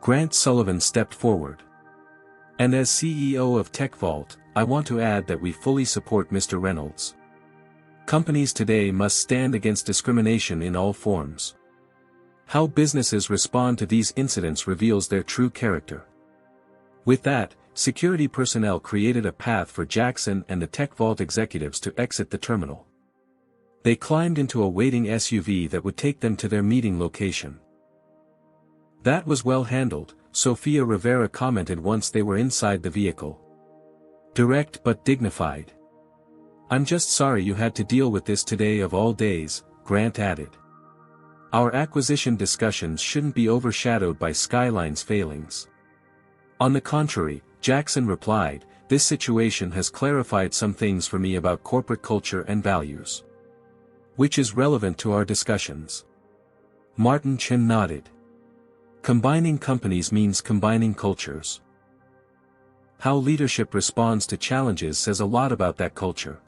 [SPEAKER 1] Grant Sullivan stepped forward. And as CEO of TechVault, I want to add that we fully support Mr. Reynolds. Companies today must stand against discrimination in all forms. How businesses respond to these incidents reveals their true character. With that, security personnel created a path for Jackson and the TechVault executives to exit the terminal. They climbed into a waiting SUV that would take them to their meeting location. That was well handled, Sofia Rivera commented once they were inside the vehicle. Direct but dignified. I'm just sorry you had to deal with this today of all days, Grant added. Our acquisition discussions shouldn't be overshadowed by Skyline's failings. On the contrary, Jackson replied, this situation has clarified some things for me about corporate culture and values. Which is relevant to our discussions. Martin Chin nodded. Combining companies means combining cultures. How leadership responds to challenges says a lot about that culture.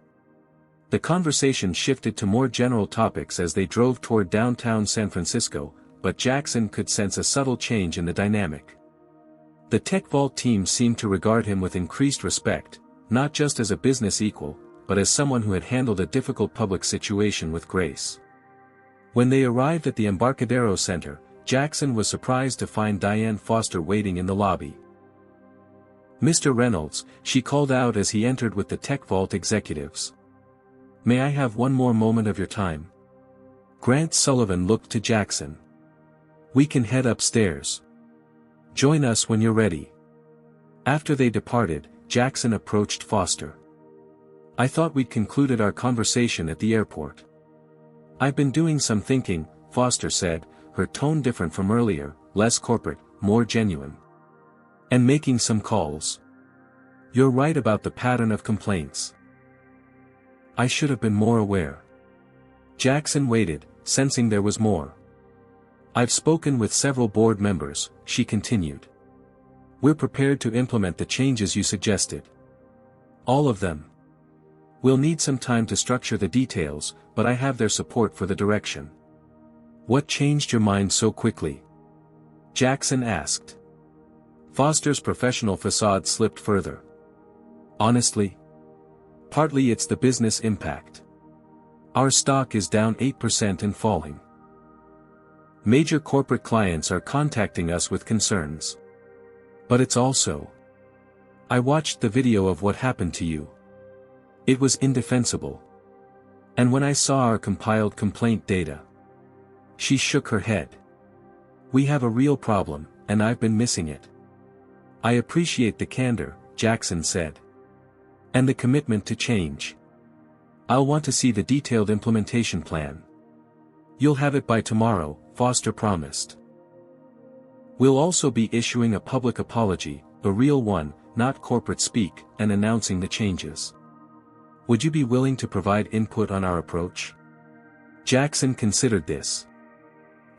[SPEAKER 1] The conversation shifted to more general topics as they drove toward downtown San Francisco, but Jackson could sense a subtle change in the dynamic. The TechVault team seemed to regard him with increased respect, not just as a business equal, but as someone who had handled a difficult public situation with grace. When they arrived at the Embarcadero Center, Jackson was surprised to find Diane Foster waiting in the lobby. Mr. Reynolds, she called out as he entered with the TechVault executives. May I have one more moment of your time? Grant Sullivan looked to Jackson. We can head upstairs. Join us when you're ready. After they departed, Jackson approached Foster. I thought we'd concluded our conversation at the airport. I've been doing some thinking, Foster said, her tone different from earlier, less corporate, more genuine. And making some calls. You're right about the pattern of complaints. I should have been more aware. Jackson waited, sensing there was more. I've spoken with several board members, she continued. We're prepared to implement the changes you suggested. All of them. We'll need some time to structure the details, but I have their support for the direction. What changed your mind so quickly? Jackson asked. Foster's professional facade slipped further. Honestly? Partly it's the business impact. Our stock is down 8% and falling. Major corporate clients are contacting us with concerns. But it's also. I watched the video of what happened to you. It was indefensible. And when I saw our compiled complaint data. She shook her head. We have a real problem, and I've been missing it. I appreciate the candor, Jackson said. And the commitment to change. I'll want to see the detailed implementation plan. You'll have it by tomorrow, Foster promised. We'll also be issuing a public apology, a real one, not corporate speak, and announcing the changes. Would you be willing to provide input on our approach? Jackson considered this.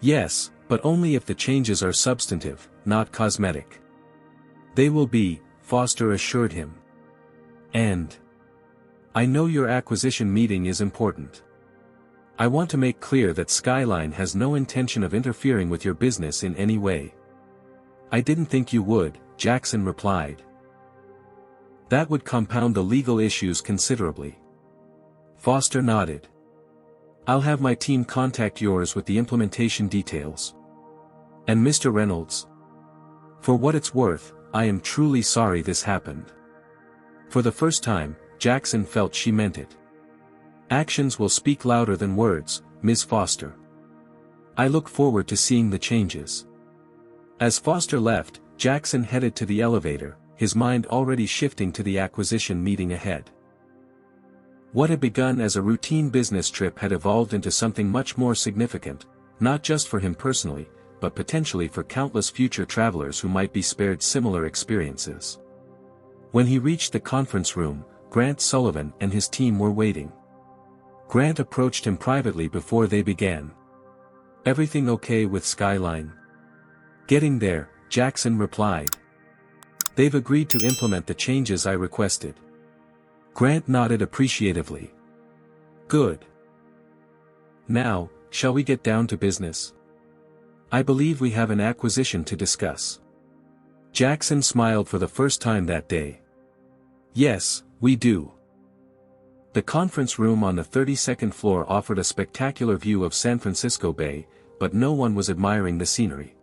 [SPEAKER 1] Yes, but only if the changes are substantive, not cosmetic. They will be, Foster assured him. And I know your acquisition meeting is important. I want to make clear that Skyline has no intention of interfering with your business in any way. I didn't think you would, Jackson replied. That would compound the legal issues considerably. Foster nodded. I'll have my team contact yours with the implementation details. And Mr. Reynolds? For what it's worth, I am truly sorry this happened. For the first time, Jackson felt she meant it. Actions will speak louder than words, Ms. Foster. I look forward to seeing the changes. As Foster left, Jackson headed to the elevator, his mind already shifting to the acquisition meeting ahead. What had begun as a routine business trip had evolved into something much more significant, not just for him personally, but potentially for countless future travelers who might be spared similar experiences. When he reached the conference room, Grant Sullivan and his team were waiting. Grant approached him privately before they began. "Everything okay with Skyline?" "Getting there," Jackson replied. "They've agreed to implement the changes I requested." Grant nodded appreciatively. "Good. Now, shall we get down to business? I believe we have an acquisition to discuss." Jackson smiled for the first time that day. "Yes, we do." The conference room on the 32nd floor offered a spectacular view of San Francisco Bay, but no one was admiring the scenery.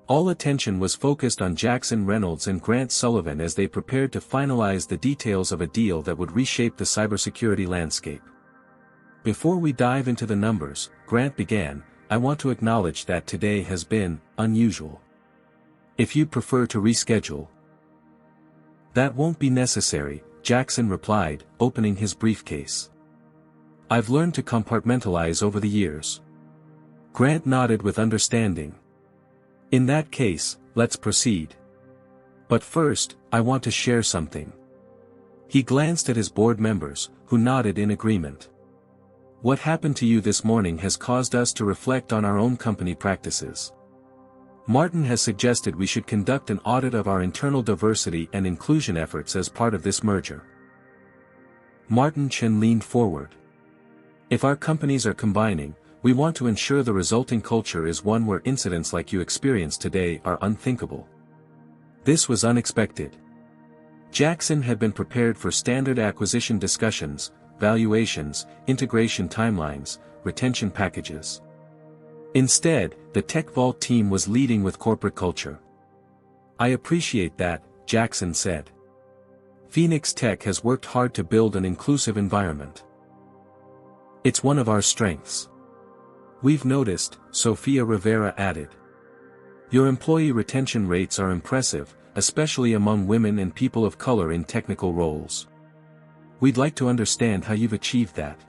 [SPEAKER 1] All attention was focused on Jackson Reynolds and Grant Sullivan as they prepared to finalize the details of a deal that would reshape the cybersecurity landscape. "Before we dive into the numbers," Grant began, "I want to acknowledge that today has been unusual. If you'd prefer to reschedule." "That won't be necessary," Jackson replied, opening his briefcase. "I've learned to compartmentalize over the years." Grant nodded with understanding. "In that case, let's proceed. But first, I want to share something." He glanced at his board members, who nodded in agreement. "What happened to you this morning has caused us to reflect on our own company practices. Martin has suggested we should conduct an audit of our internal diversity and inclusion efforts as part of this merger." Martin Chen leaned forward. "If our companies are combining, we want to ensure the resulting culture is one where incidents like you experienced today are unthinkable." This was unexpected. Jackson had been prepared for standard acquisition discussions, valuations, integration timelines, retention packages. Instead, the Tech Vault team was leading with corporate culture. "I appreciate that," Jackson said. "Phoenix Tech has worked hard to build an inclusive environment. It's one of our strengths. We've noticed," Sofia Rivera added. "Your employee retention rates are impressive, especially among women and people of color in technical roles. We'd like to understand how you've achieved that."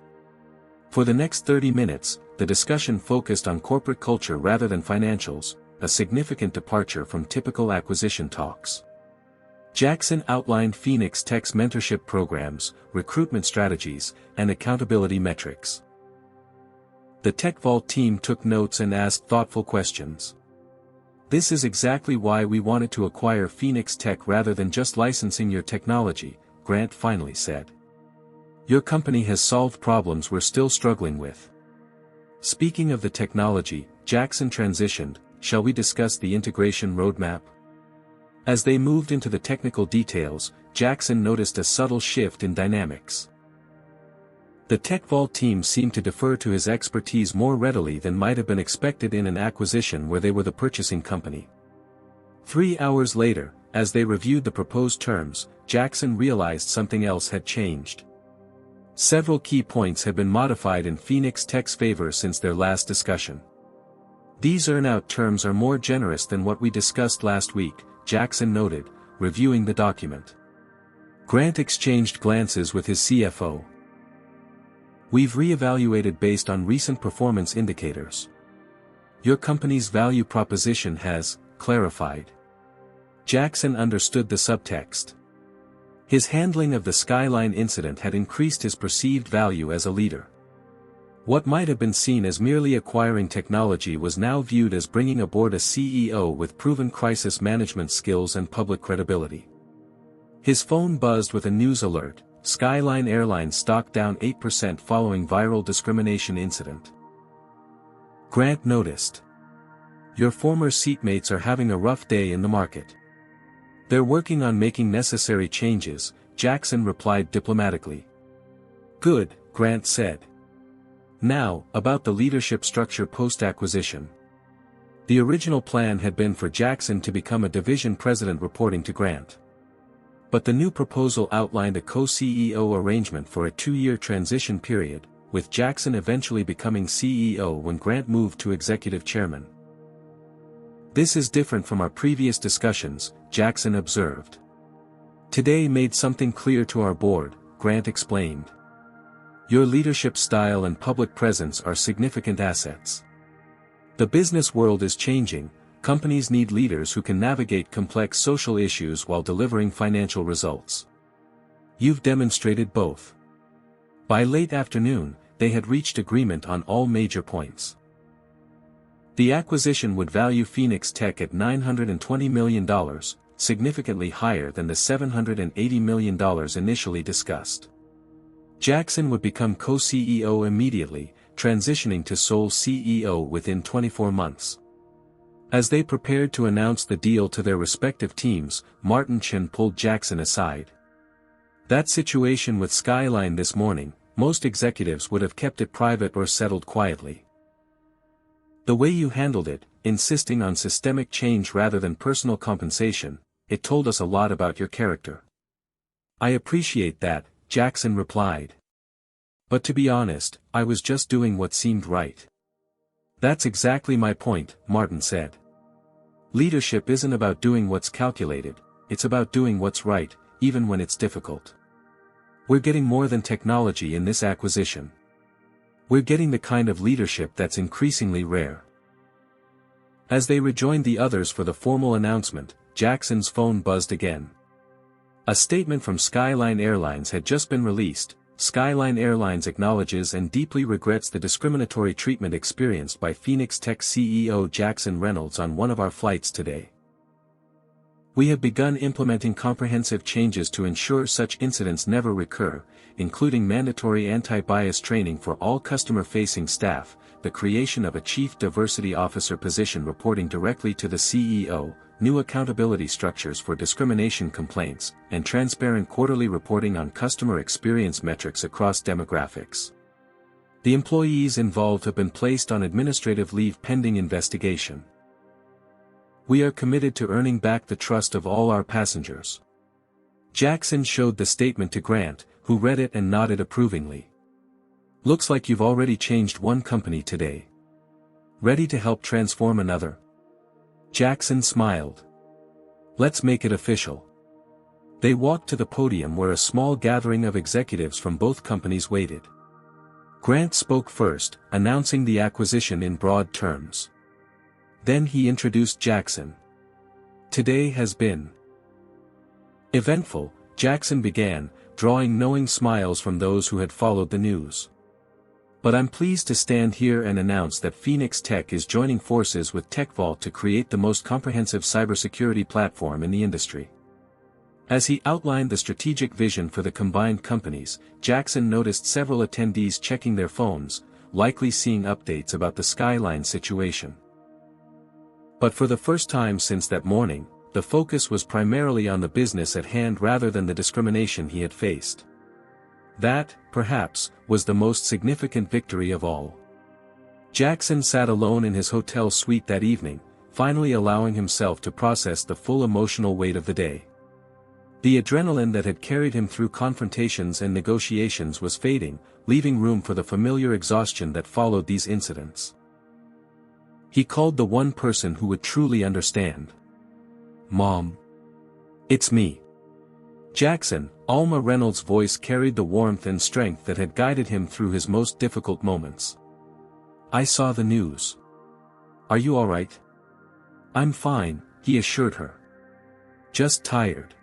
[SPEAKER 1] For the next 30 minutes, the discussion focused on corporate culture rather than financials, a significant departure from typical acquisition talks. Jackson outlined Phoenix Tech's mentorship programs, recruitment strategies, and accountability metrics. The Tech Vault team took notes and asked thoughtful questions. "This is exactly why we wanted to acquire Phoenix Tech rather than just licensing your technology," Grant finally said. "Your company has solved problems we're still struggling with." Speaking of the technology, Jackson transitioned, "Shall we discuss the integration roadmap?" As they moved into the technical details, Jackson noticed a subtle shift in dynamics. The Tech Vault team seemed to defer to his expertise more readily than might have been expected in an acquisition where they were the purchasing company. 3 hours later, as they reviewed the proposed terms, Jackson realized something else had changed. Several key points had been modified in Phoenix Tech's favor since their last discussion. "These earn-out terms are more generous than what we discussed last week," Jackson noted, reviewing the document. Grant exchanged glances with his CFO. "We've reevaluated based on recent performance indicators. Your company's value proposition has clarified." Jackson understood the subtext. His handling of the Skyline incident had increased his perceived value as a leader. What might have been seen as merely acquiring technology was now viewed as bringing aboard a CEO with proven crisis management skills and public credibility. His phone buzzed with a news alert: Skyline Airline stock down 8% following viral discrimination incident. Grant noticed. "Your former seatmates are having a rough day in the market. They're working on making necessary changes," Jackson replied diplomatically. "Good," Grant said. "Now, about the leadership structure post-acquisition." The original plan had been for Jackson to become a division president reporting to Grant. But the new proposal outlined a co-CEO arrangement for a 2-year transition period, with Jackson eventually becoming CEO when Grant moved to executive chairman. "This is different from our previous discussions," Jackson observed. "Today made something clear to our board," Grant explained. "Your leadership style and public presence are significant assets. The business world is changing, companies need leaders who can navigate complex social issues while delivering financial results. You've demonstrated both. By late afternoon, they had reached agreement on all major points. The acquisition would value Phoenix Tech at $920 million, significantly higher than the $780 million initially discussed. Jackson would become co-CEO immediately, transitioning to sole CEO within 24 months. As they prepared to announce the deal to their respective teams, Martin Chen pulled Jackson aside. That situation with Skyline this morning, most executives would have kept it private or settled quietly. The way you handled it, insisting on systemic change rather than personal compensation, it told us a lot about your character. I appreciate that, Jackson replied. But to be honest, I was just doing what seemed right. That's exactly my point, Martin said. Leadership isn't about doing what's calculated, it's about doing what's right, even when it's difficult. We're getting more than technology in this acquisition. We're getting the kind of leadership that's increasingly rare. As they rejoined the others for the formal announcement, Jackson's phone buzzed again. A statement from Skyline Airlines had just been released. Skyline Airlines acknowledges and deeply regrets the discriminatory treatment experienced by Phoenix Tech CEO Jackson Reynolds on one of our flights today. We have begun implementing comprehensive changes to ensure such incidents never recur, including mandatory anti-bias training for all customer-facing staff, the creation of a Chief Diversity Officer position reporting directly to the CEO, new accountability structures for discrimination complaints, and transparent quarterly reporting on customer experience metrics across demographics. The employees involved have been placed on administrative leave pending investigation. We are committed to earning back the trust of all our passengers. Jackson showed the statement to Grant, who read it and nodded approvingly. Looks like you've already changed one company today. Ready to help transform another? Jackson smiled. Let's make it official. They walked to the podium where a small gathering of executives from both companies waited. Grant spoke first, announcing the acquisition in broad terms. Then he introduced Jackson. Today has been eventful, Jackson began, drawing knowing smiles from those who had followed the news. But I'm pleased to stand here and announce that Phoenix Tech is joining forces with TechVault to create the most comprehensive cybersecurity platform in the industry. As he outlined the strategic vision for the combined companies, Jackson noticed several attendees checking their phones, likely seeing updates about the Skyline situation. But for the first time since that morning, the focus was primarily on the business at hand rather than the discrimination he had faced. That, perhaps, was the most significant victory of all. Jackson sat alone in his hotel suite that evening, finally allowing himself to process the full emotional weight of the day. The adrenaline that had carried him through confrontations and negotiations was fading, leaving room for the familiar exhaustion that followed these incidents. He called the one person who would truly understand. Mom. It's me. Jackson, Alma Reynolds' voice carried the warmth and strength that had guided him through his most difficult moments. I saw the news. Are you all right? I'm fine, he assured her. Just tired.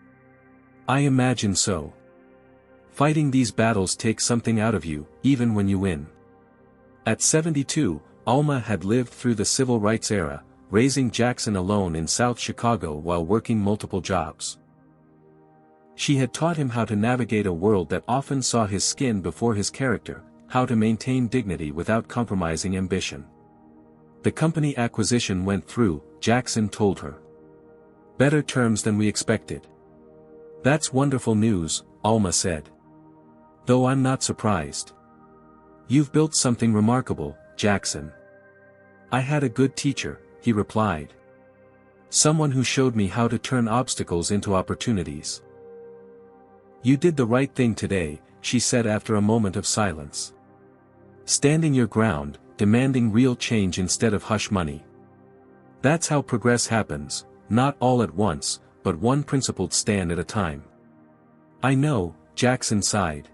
[SPEAKER 1] I imagine so. Fighting these battles takes something out of you, even when you win. At 72, Alma had lived through the civil rights era, raising Jackson alone in South Chicago while working multiple jobs. She had taught him how to navigate a world that often saw his skin before his character, how to maintain dignity without compromising ambition. The company acquisition went through, Jackson told her. Better terms than we expected. That's wonderful news, Alma said. Though I'm not surprised. You've built something remarkable, Jackson. I had a good teacher, he replied. Someone who showed me how to turn obstacles into opportunities. You did the right thing today, she said after a moment of silence. Standing your ground, demanding real change instead of hush money. That's how progress happens, not all at once, but one principled stand at a time. I know, Jackson sighed.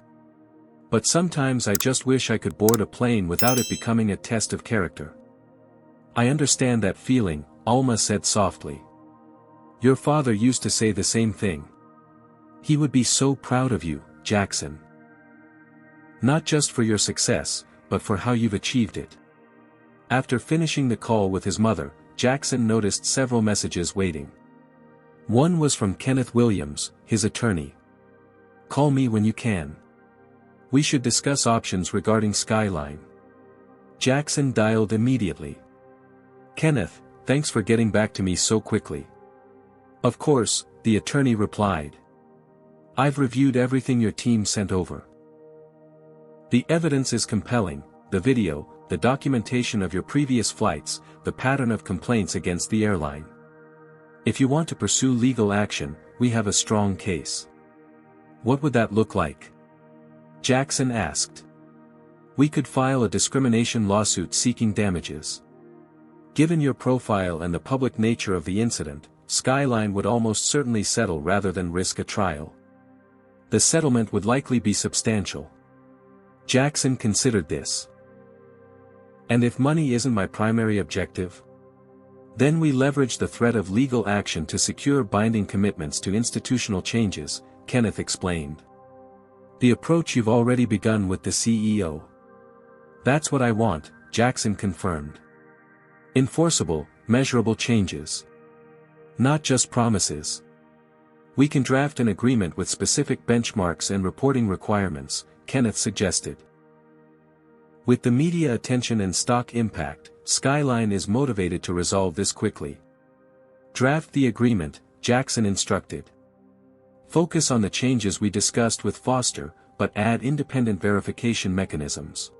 [SPEAKER 1] But sometimes I just wish I could board a plane without it becoming a test of character. I understand that feeling, Alma said softly. Your father used to say the same thing. He would be so proud of you, Jackson. Not just for your success, but for how you've achieved it. After finishing the call with his mother, Jackson noticed several messages waiting. One was from Kenneth Williams, his attorney. Call me when you can. We should discuss options regarding Skyline. Jackson dialed immediately. Kenneth, thanks for getting back to me so quickly. Of course, the attorney replied. I've reviewed everything your team sent over. The evidence is compelling, the video, the documentation of your previous flights, the pattern of complaints against the airline. If you want to pursue legal action, we have a strong case. What would that look like? Jackson asked. We could file a discrimination lawsuit seeking damages. Given your profile and the public nature of the incident, Skyline would almost certainly settle rather than risk a trial. The settlement would likely be substantial. Jackson considered this. And if money isn't my primary objective? Then we leverage the threat of legal action to secure binding commitments to institutional changes, Kenneth explained. The approach you've already begun with the CEO. That's what I want, Jackson confirmed. Enforceable, measurable changes. Not just promises. We can draft an agreement with specific benchmarks and reporting requirements, Kenneth suggested. With the media attention and stock impact, Skyline is motivated to resolve this quickly. Draft the agreement, Jackson instructed. Focus on the changes we discussed with Foster, but add independent verification mechanisms.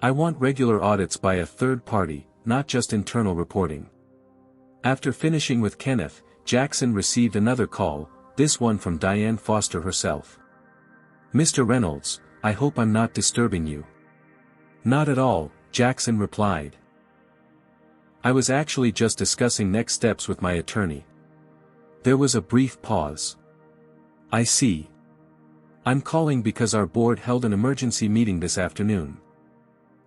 [SPEAKER 1] I want regular audits by a third party, not just internal reporting. After finishing with Kenneth, Jackson received another call, this one from Diane Foster herself. Mr. Reynolds, I hope I'm not disturbing you. Not at all, Jackson replied. I was actually just discussing next steps with my attorney. There was a brief pause. I see. I'm calling because our board held an emergency meeting this afternoon.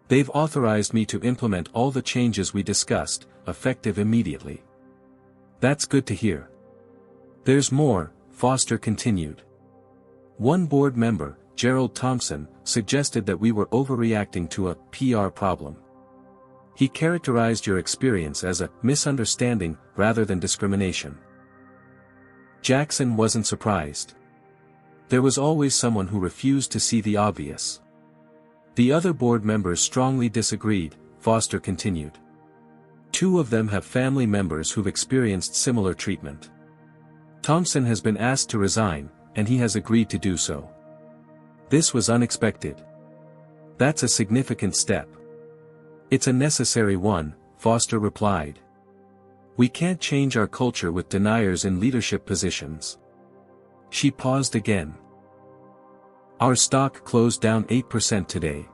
[SPEAKER 1] They've authorized me to implement all the changes we discussed, effective immediately. That's good to hear. There's more, Foster continued. One board member, Gerald Thompson, suggested that we were overreacting to a PR problem. He characterized your experience as a misunderstanding rather than discrimination. Jackson wasn't surprised. There was always someone who refused to see the obvious. The other board members strongly disagreed, Foster continued. Two of them have family members who've experienced similar treatment. Thompson has been asked to resign, and he has agreed to do so. This was unexpected. That's a significant step. It's a necessary one, Foster replied. We can't change our culture with deniers in leadership positions. She paused again. Our stock closed down 8% today.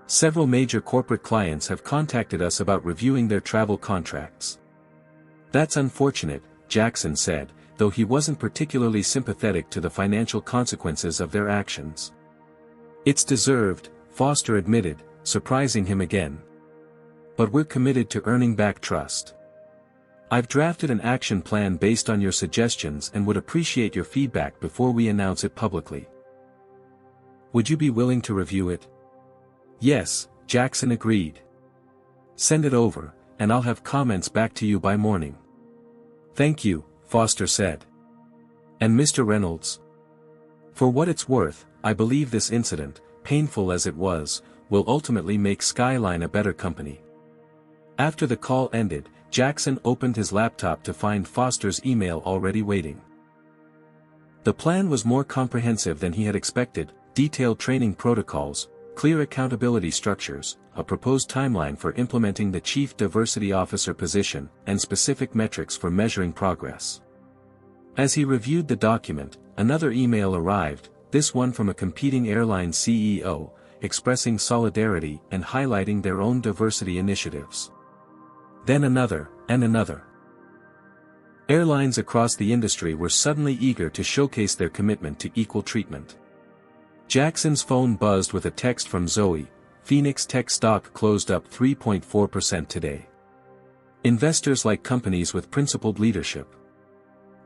[SPEAKER 1] Several major corporate clients have contacted us about reviewing their travel contracts. That's unfortunate, Jackson said, though he wasn't particularly sympathetic to the financial consequences of their actions. It's deserved, Foster admitted, surprising him again. But we're committed to earning back trust. I've drafted an action plan based on your suggestions and would appreciate your feedback before we announce it publicly. Would you be willing to review it? Yes, Jackson agreed. Send it over, and I'll have comments back to you by morning. Thank you, Foster said. And Mr. Reynolds? For what it's worth, I believe this incident, painful as it was, will ultimately make Skyline a better company. After the call ended, Jackson opened his laptop to find Foster's email already waiting. The plan was more comprehensive than he had expected, detailed training protocols, clear accountability structures, a proposed timeline for implementing the Chief Diversity Officer position, and specific metrics for measuring progress. As he reviewed the document, another email arrived, this one from a competing airline CEO, expressing solidarity and highlighting their own diversity initiatives. Then another, and another. Airlines across the industry were suddenly eager to showcase their commitment to equal treatment. Jackson's phone buzzed with a text from Zoe, Phoenix Tech stock closed up 3.4% today. Investors like companies with principled leadership.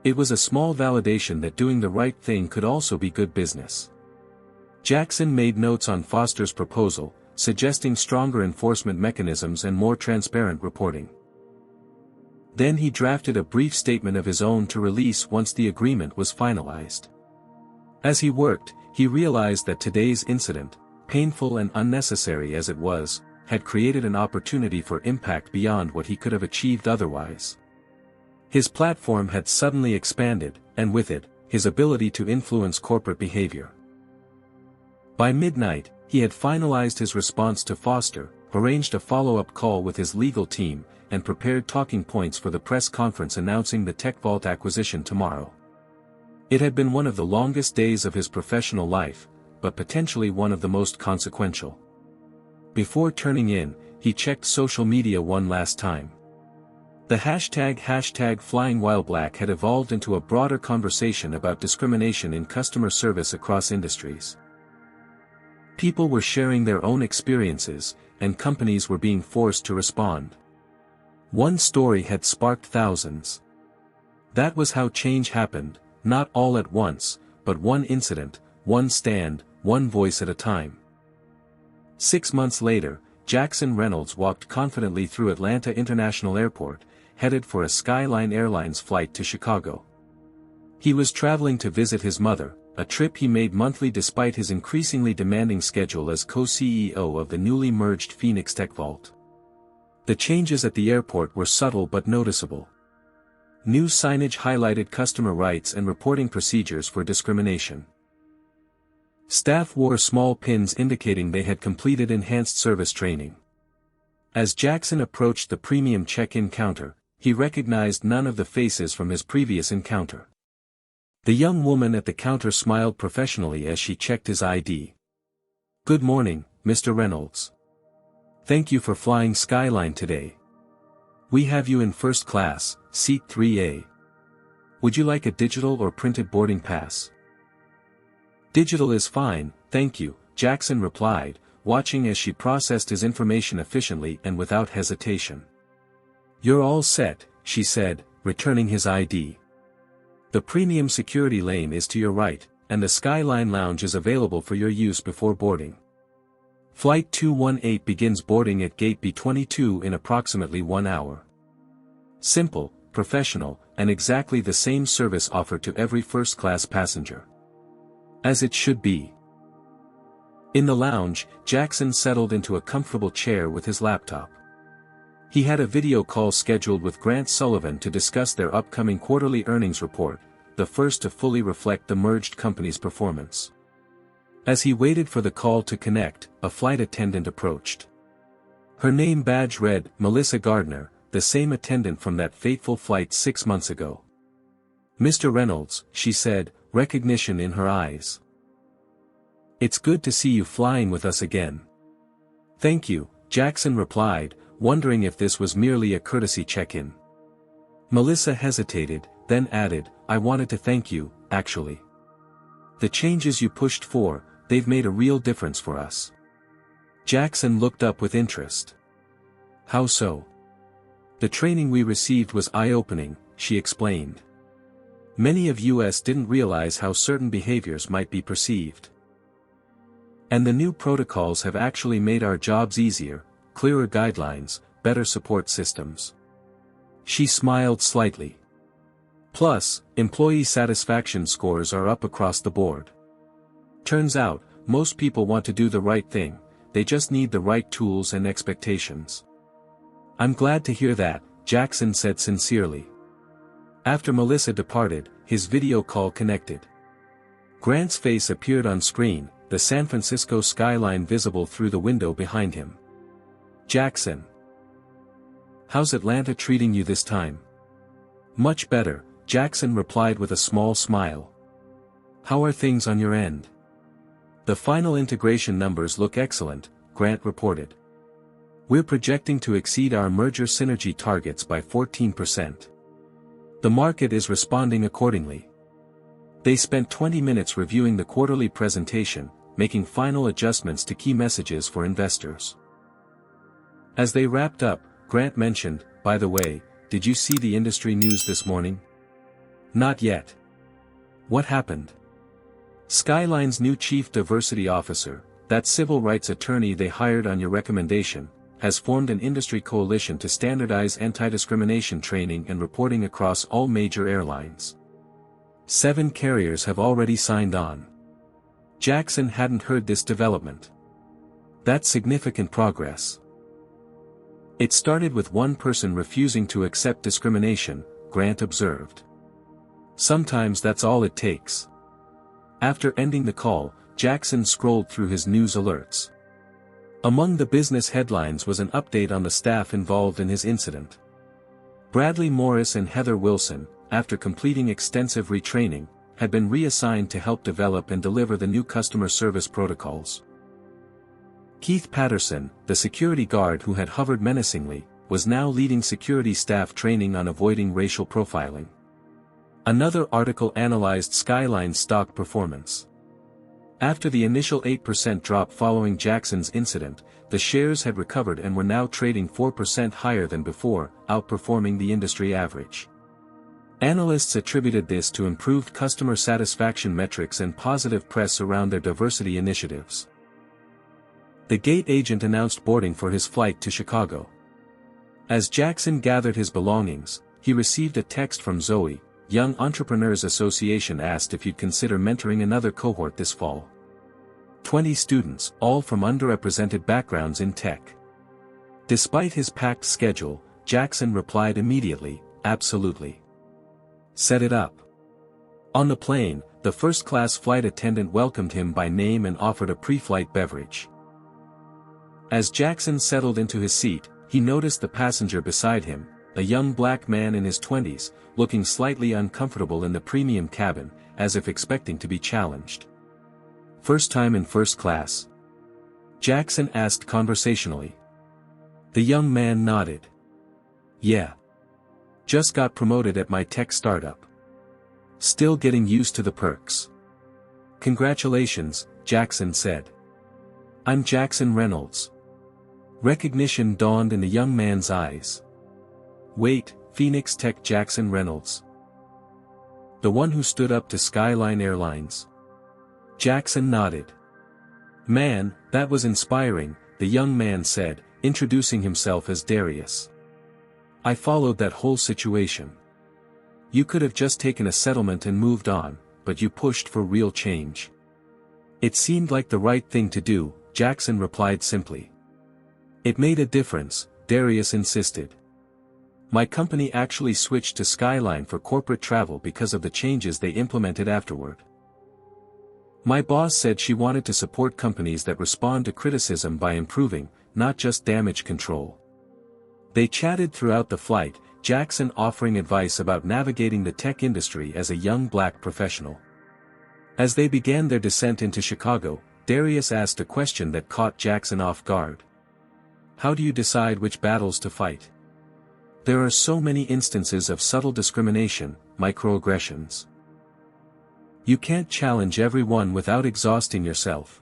[SPEAKER 1] It was a small validation that doing the right thing could also be good business. Jackson made notes on Foster's proposal, suggesting stronger enforcement mechanisms and more transparent reporting. Then he drafted a brief statement of his own to release once the agreement was finalized. As he worked, he realized that today's incident, painful and unnecessary as it was, had created an opportunity for impact beyond what he could have achieved otherwise. His platform had suddenly expanded, and with it, his ability to influence corporate behavior. By midnight, he had finalized his response to Foster, arranged a follow-up call with his legal team, and prepared talking points for the press conference announcing the TechVault acquisition tomorrow. It had been one of the longest days of his professional life, but potentially one of the most consequential. Before turning in, he checked social media one last time. The hashtag #FlyingWhileBlack had evolved into a broader conversation about discrimination in customer service across industries. People were sharing their own experiences, and companies were being forced to respond. One story had sparked thousands. That was how change happened, not all at once, but one incident, one stand, one voice at a time. 6 months later, Jackson Reynolds walked confidently through Atlanta International Airport, headed for a Skyline Airlines flight to Chicago. He was traveling to visit his mother, a trip he made monthly despite his increasingly demanding schedule as co-CEO of the newly merged Phoenix TechVault. The changes at the airport were subtle but noticeable. New signage highlighted customer rights and reporting procedures for discrimination. Staff wore small pins indicating they had completed enhanced service training. As Jackson approached the premium check-in counter, he recognized none of the faces from his previous encounter. The young woman at the counter smiled professionally as she checked his ID. "Good morning, Mr. Reynolds. Thank you for flying Skyline today. We have you in first class, seat 3A. Would you like a digital or printed boarding pass?" "Digital is fine, thank you," Jackson replied, watching as she processed his information efficiently and without hesitation. "You're all set," she said, returning his ID. "The premium security lane is to your right, and the Skyline Lounge is available for your use before boarding. Flight 218 begins boarding at Gate B22 in approximately 1 hour. Simple, professional, and exactly the same service offered to every first-class passenger. As it should be." In the lounge, Jackson settled into a comfortable chair with his laptop. He had a video call scheduled with Grant Sullivan to discuss their upcoming quarterly earnings report, the first to fully reflect the merged company's performance. As he waited for the call to connect, a flight attendant approached. Her name badge read, Melissa Gardner, the same attendant from that fateful flight 6 months ago. "Mr. Reynolds," she said, recognition in her eyes. "It's good to see you flying with us again." "Thank you," Jackson replied, wondering if this was merely a courtesy check-in. Melissa hesitated, then added, "I wanted to thank you, actually. The changes you pushed for, they've made a real difference for us." Jackson looked up with interest. "How so?" "The training we received was eye-opening," she explained. "Many of us didn't realize how certain behaviors might be perceived. And the new protocols have actually made our jobs easier, clearer guidelines, better support systems." She smiled slightly. "Plus, employee satisfaction scores are up across the board. Turns out, most people want to do the right thing, they just need the right tools and expectations." "I'm glad to hear that," Jackson said sincerely. After Melissa departed, his video call connected. Grant's face appeared on screen, the San Francisco skyline visible through the window behind him. "Jackson. How's Atlanta treating you this time?" "Much better," Jackson replied with a small smile. "How are things on your end?" "The final integration numbers look excellent," Grant reported. "We're projecting to exceed our merger synergy targets by 14%. The market is responding accordingly." They spent 20 minutes reviewing the quarterly presentation, making final adjustments to key messages for investors. As they wrapped up, Grant mentioned, "By the way, did you see the industry news this morning?" "Not yet." "What happened?" "Skyline's new chief diversity officer, that civil rights attorney they hired on your recommendation, has formed an industry coalition to standardize anti-discrimination training and reporting across all major airlines. 7 carriers have already signed on." Jackson hadn't heard this development. "That's significant progress." "It started with one person refusing to accept discrimination," Grant observed. "Sometimes that's all it takes." After ending the call, Jackson scrolled through his news alerts. Among the business headlines was an update on the staff involved in his incident. Bradley Morris and Heather Wilson, after completing extensive retraining, had been reassigned to help develop and deliver the new customer service protocols. Keith Patterson, the security guard who had hovered menacingly, was now leading security staff training on avoiding racial profiling. Another article analyzed Skyline's stock performance. After the initial 8% drop following Jackson's incident, the shares had recovered and were now trading 4% higher than before, outperforming the industry average. Analysts attributed this to improved customer satisfaction metrics and positive press around their diversity initiatives. The gate agent announced boarding for his flight to Chicago. As Jackson gathered his belongings, he received a text from Zoe. Young Entrepreneurs Association asked if you'd consider mentoring another cohort this fall. 20 students, all from underrepresented backgrounds in tech. Despite his packed schedule, Jackson replied immediately, "Absolutely. Set it up." On the plane, the first-class flight attendant welcomed him by name and offered a pre-flight beverage. As Jackson settled into his seat, he noticed the passenger beside him, a young black man in his 20s, looking slightly uncomfortable in the premium cabin, as if expecting to be challenged. "First time in first class?" Jackson asked conversationally. The young man nodded. "Yeah. Just got promoted at my tech startup. Still getting used to the perks." "Congratulations," Jackson said. "I'm Jackson Reynolds." Recognition dawned in the young man's eyes. "Wait, Phoenix Tech Jackson Reynolds? The one who stood up to Skyline Airlines?" Jackson nodded. "Man, that was inspiring," the young man said, introducing himself as Darius. "I followed that whole situation. You could have just taken a settlement and moved on, but you pushed for real change." "It seemed like the right thing to do," Jackson replied simply. "It made a difference," Darius insisted. "My company actually switched to Skyline for corporate travel because of the changes they implemented afterward. My boss said she wanted to support companies that respond to criticism by improving, not just damage control." They chatted throughout the flight, Jackson offering advice about navigating the tech industry as a young black professional. As they began their descent into Chicago, Darius asked a question that caught Jackson off guard. "How do you decide which battles to fight? There are so many instances of subtle discrimination, microaggressions. You can't challenge every one without exhausting yourself."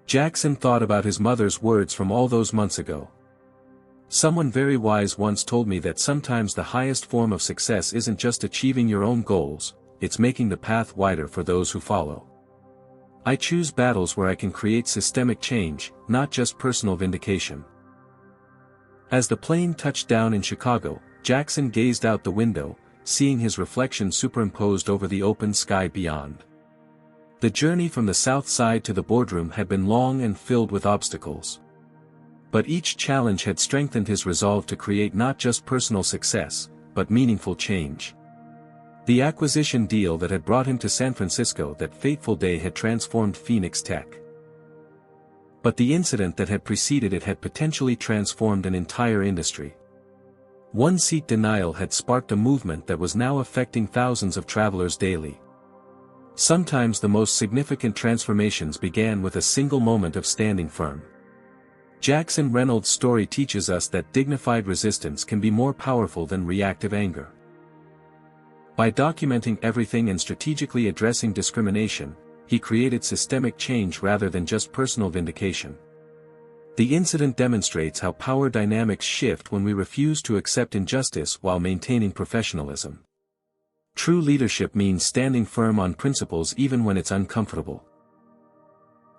[SPEAKER 1] Jackson thought about his mother's words from all those months ago. "Someone very wise once told me that sometimes the highest form of success isn't just achieving your own goals, it's making the path wider for those who follow. I choose battles where I can create systemic change, not just personal vindication." As the plane touched down in Chicago, Jackson gazed out the window, seeing his reflection superimposed over the open sky beyond. The journey from the south side to the boardroom had been long and filled with obstacles. But each challenge had strengthened his resolve to create not just personal success, but meaningful change. The acquisition deal that had brought him to San Francisco that fateful day had transformed Phoenix Tech. But the incident that had preceded it had potentially transformed an entire industry. One-seat denial had sparked a movement that was now affecting thousands of travelers daily. Sometimes the most significant transformations began with a single moment of standing firm. Jackson Reynolds' story teaches us that dignified resistance can be more powerful than reactive anger. By documenting everything and strategically addressing discrimination, he created systemic change rather than just personal vindication. The incident demonstrates how power dynamics shift when we refuse to accept injustice while maintaining professionalism. True leadership means standing firm on principles even when it's uncomfortable.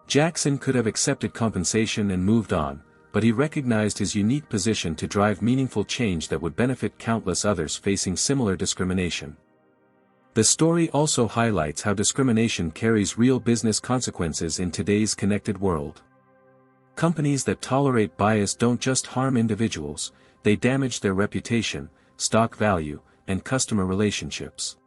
[SPEAKER 1] Jackson could have accepted compensation and moved on, but he recognized his unique position to drive meaningful change that would benefit countless others facing similar discrimination. The story also highlights how discrimination carries real business consequences in today's connected world. Companies that tolerate bias don't just harm individuals, they damage their reputation, stock value, and customer relationships.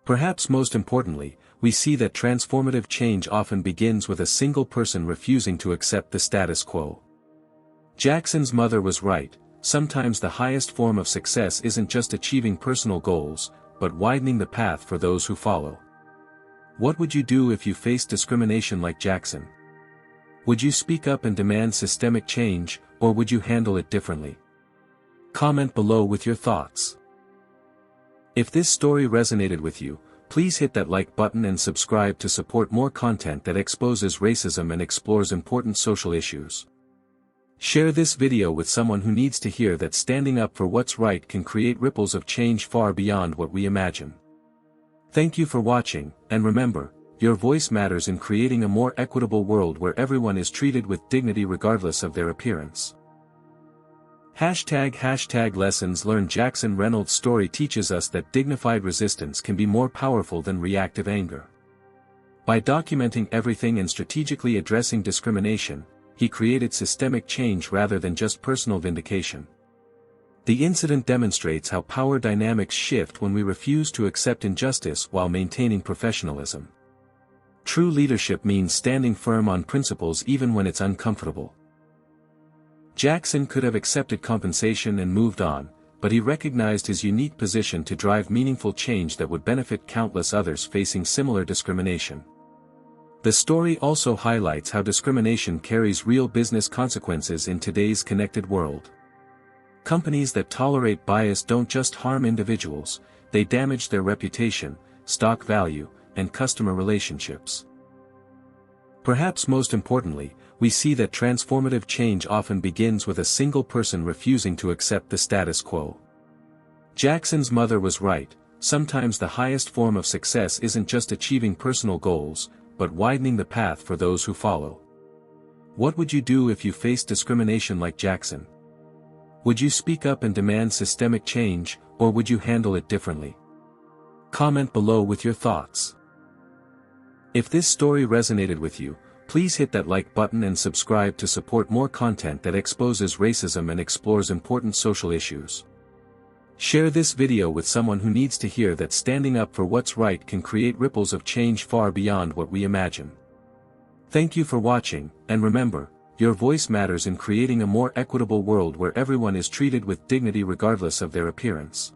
[SPEAKER 1] Perhaps most importantly, we see that transformative change often begins with a single person refusing to accept the status quo. Jackson's mother was right, sometimes the highest form of success isn't just achieving personal goals, but widening the path for those who follow. What would you do if you faced discrimination like Jackson? Would you speak up and demand systemic change, or would you handle it differently? Comment below with your thoughts. If this story resonated with you, please hit that like button and subscribe to support more content that exposes racism and explores important social issues. Share this video with someone who needs to hear that standing up for what's right can create ripples of change far beyond what we imagine. Thank you for watching, and remember, your voice matters in creating a more equitable world where everyone is treated with dignity regardless of their appearance. #Lessons learned. Jackson Reynolds' story teaches us that dignified resistance can be more powerful than reactive anger. By documenting everything and strategically addressing discrimination, he created systemic change rather than just personal vindication. The incident demonstrates how power dynamics shift when we refuse to accept injustice while maintaining professionalism. True leadership means standing firm on principles even when it's uncomfortable. Jackson could have accepted compensation and moved on, but he recognized his unique position to drive meaningful change that would benefit countless others facing similar discrimination. The story also highlights how discrimination carries real business consequences in today's connected world. Companies that tolerate bias don't just harm individuals, they damage their reputation, stock value, and customer relationships. Perhaps most importantly, we see that transformative change often begins with a single person refusing to accept the status quo. Jackson's mother was right, sometimes the highest form of success isn't just achieving personal goals, but widening the path for those who follow. What would you do if you faced discrimination like Jackson? Would you speak up and demand systemic change, or would you handle it differently? Comment below with your thoughts. If this story resonated with you, please hit that like button and subscribe to support more content that exposes racism and explores important social issues. Share this video with someone who needs to hear that standing up for what's right can create ripples of change far beyond what we imagine. Thank you for watching, and remember, your voice matters in creating a more equitable world where everyone is treated with dignity regardless of their appearance.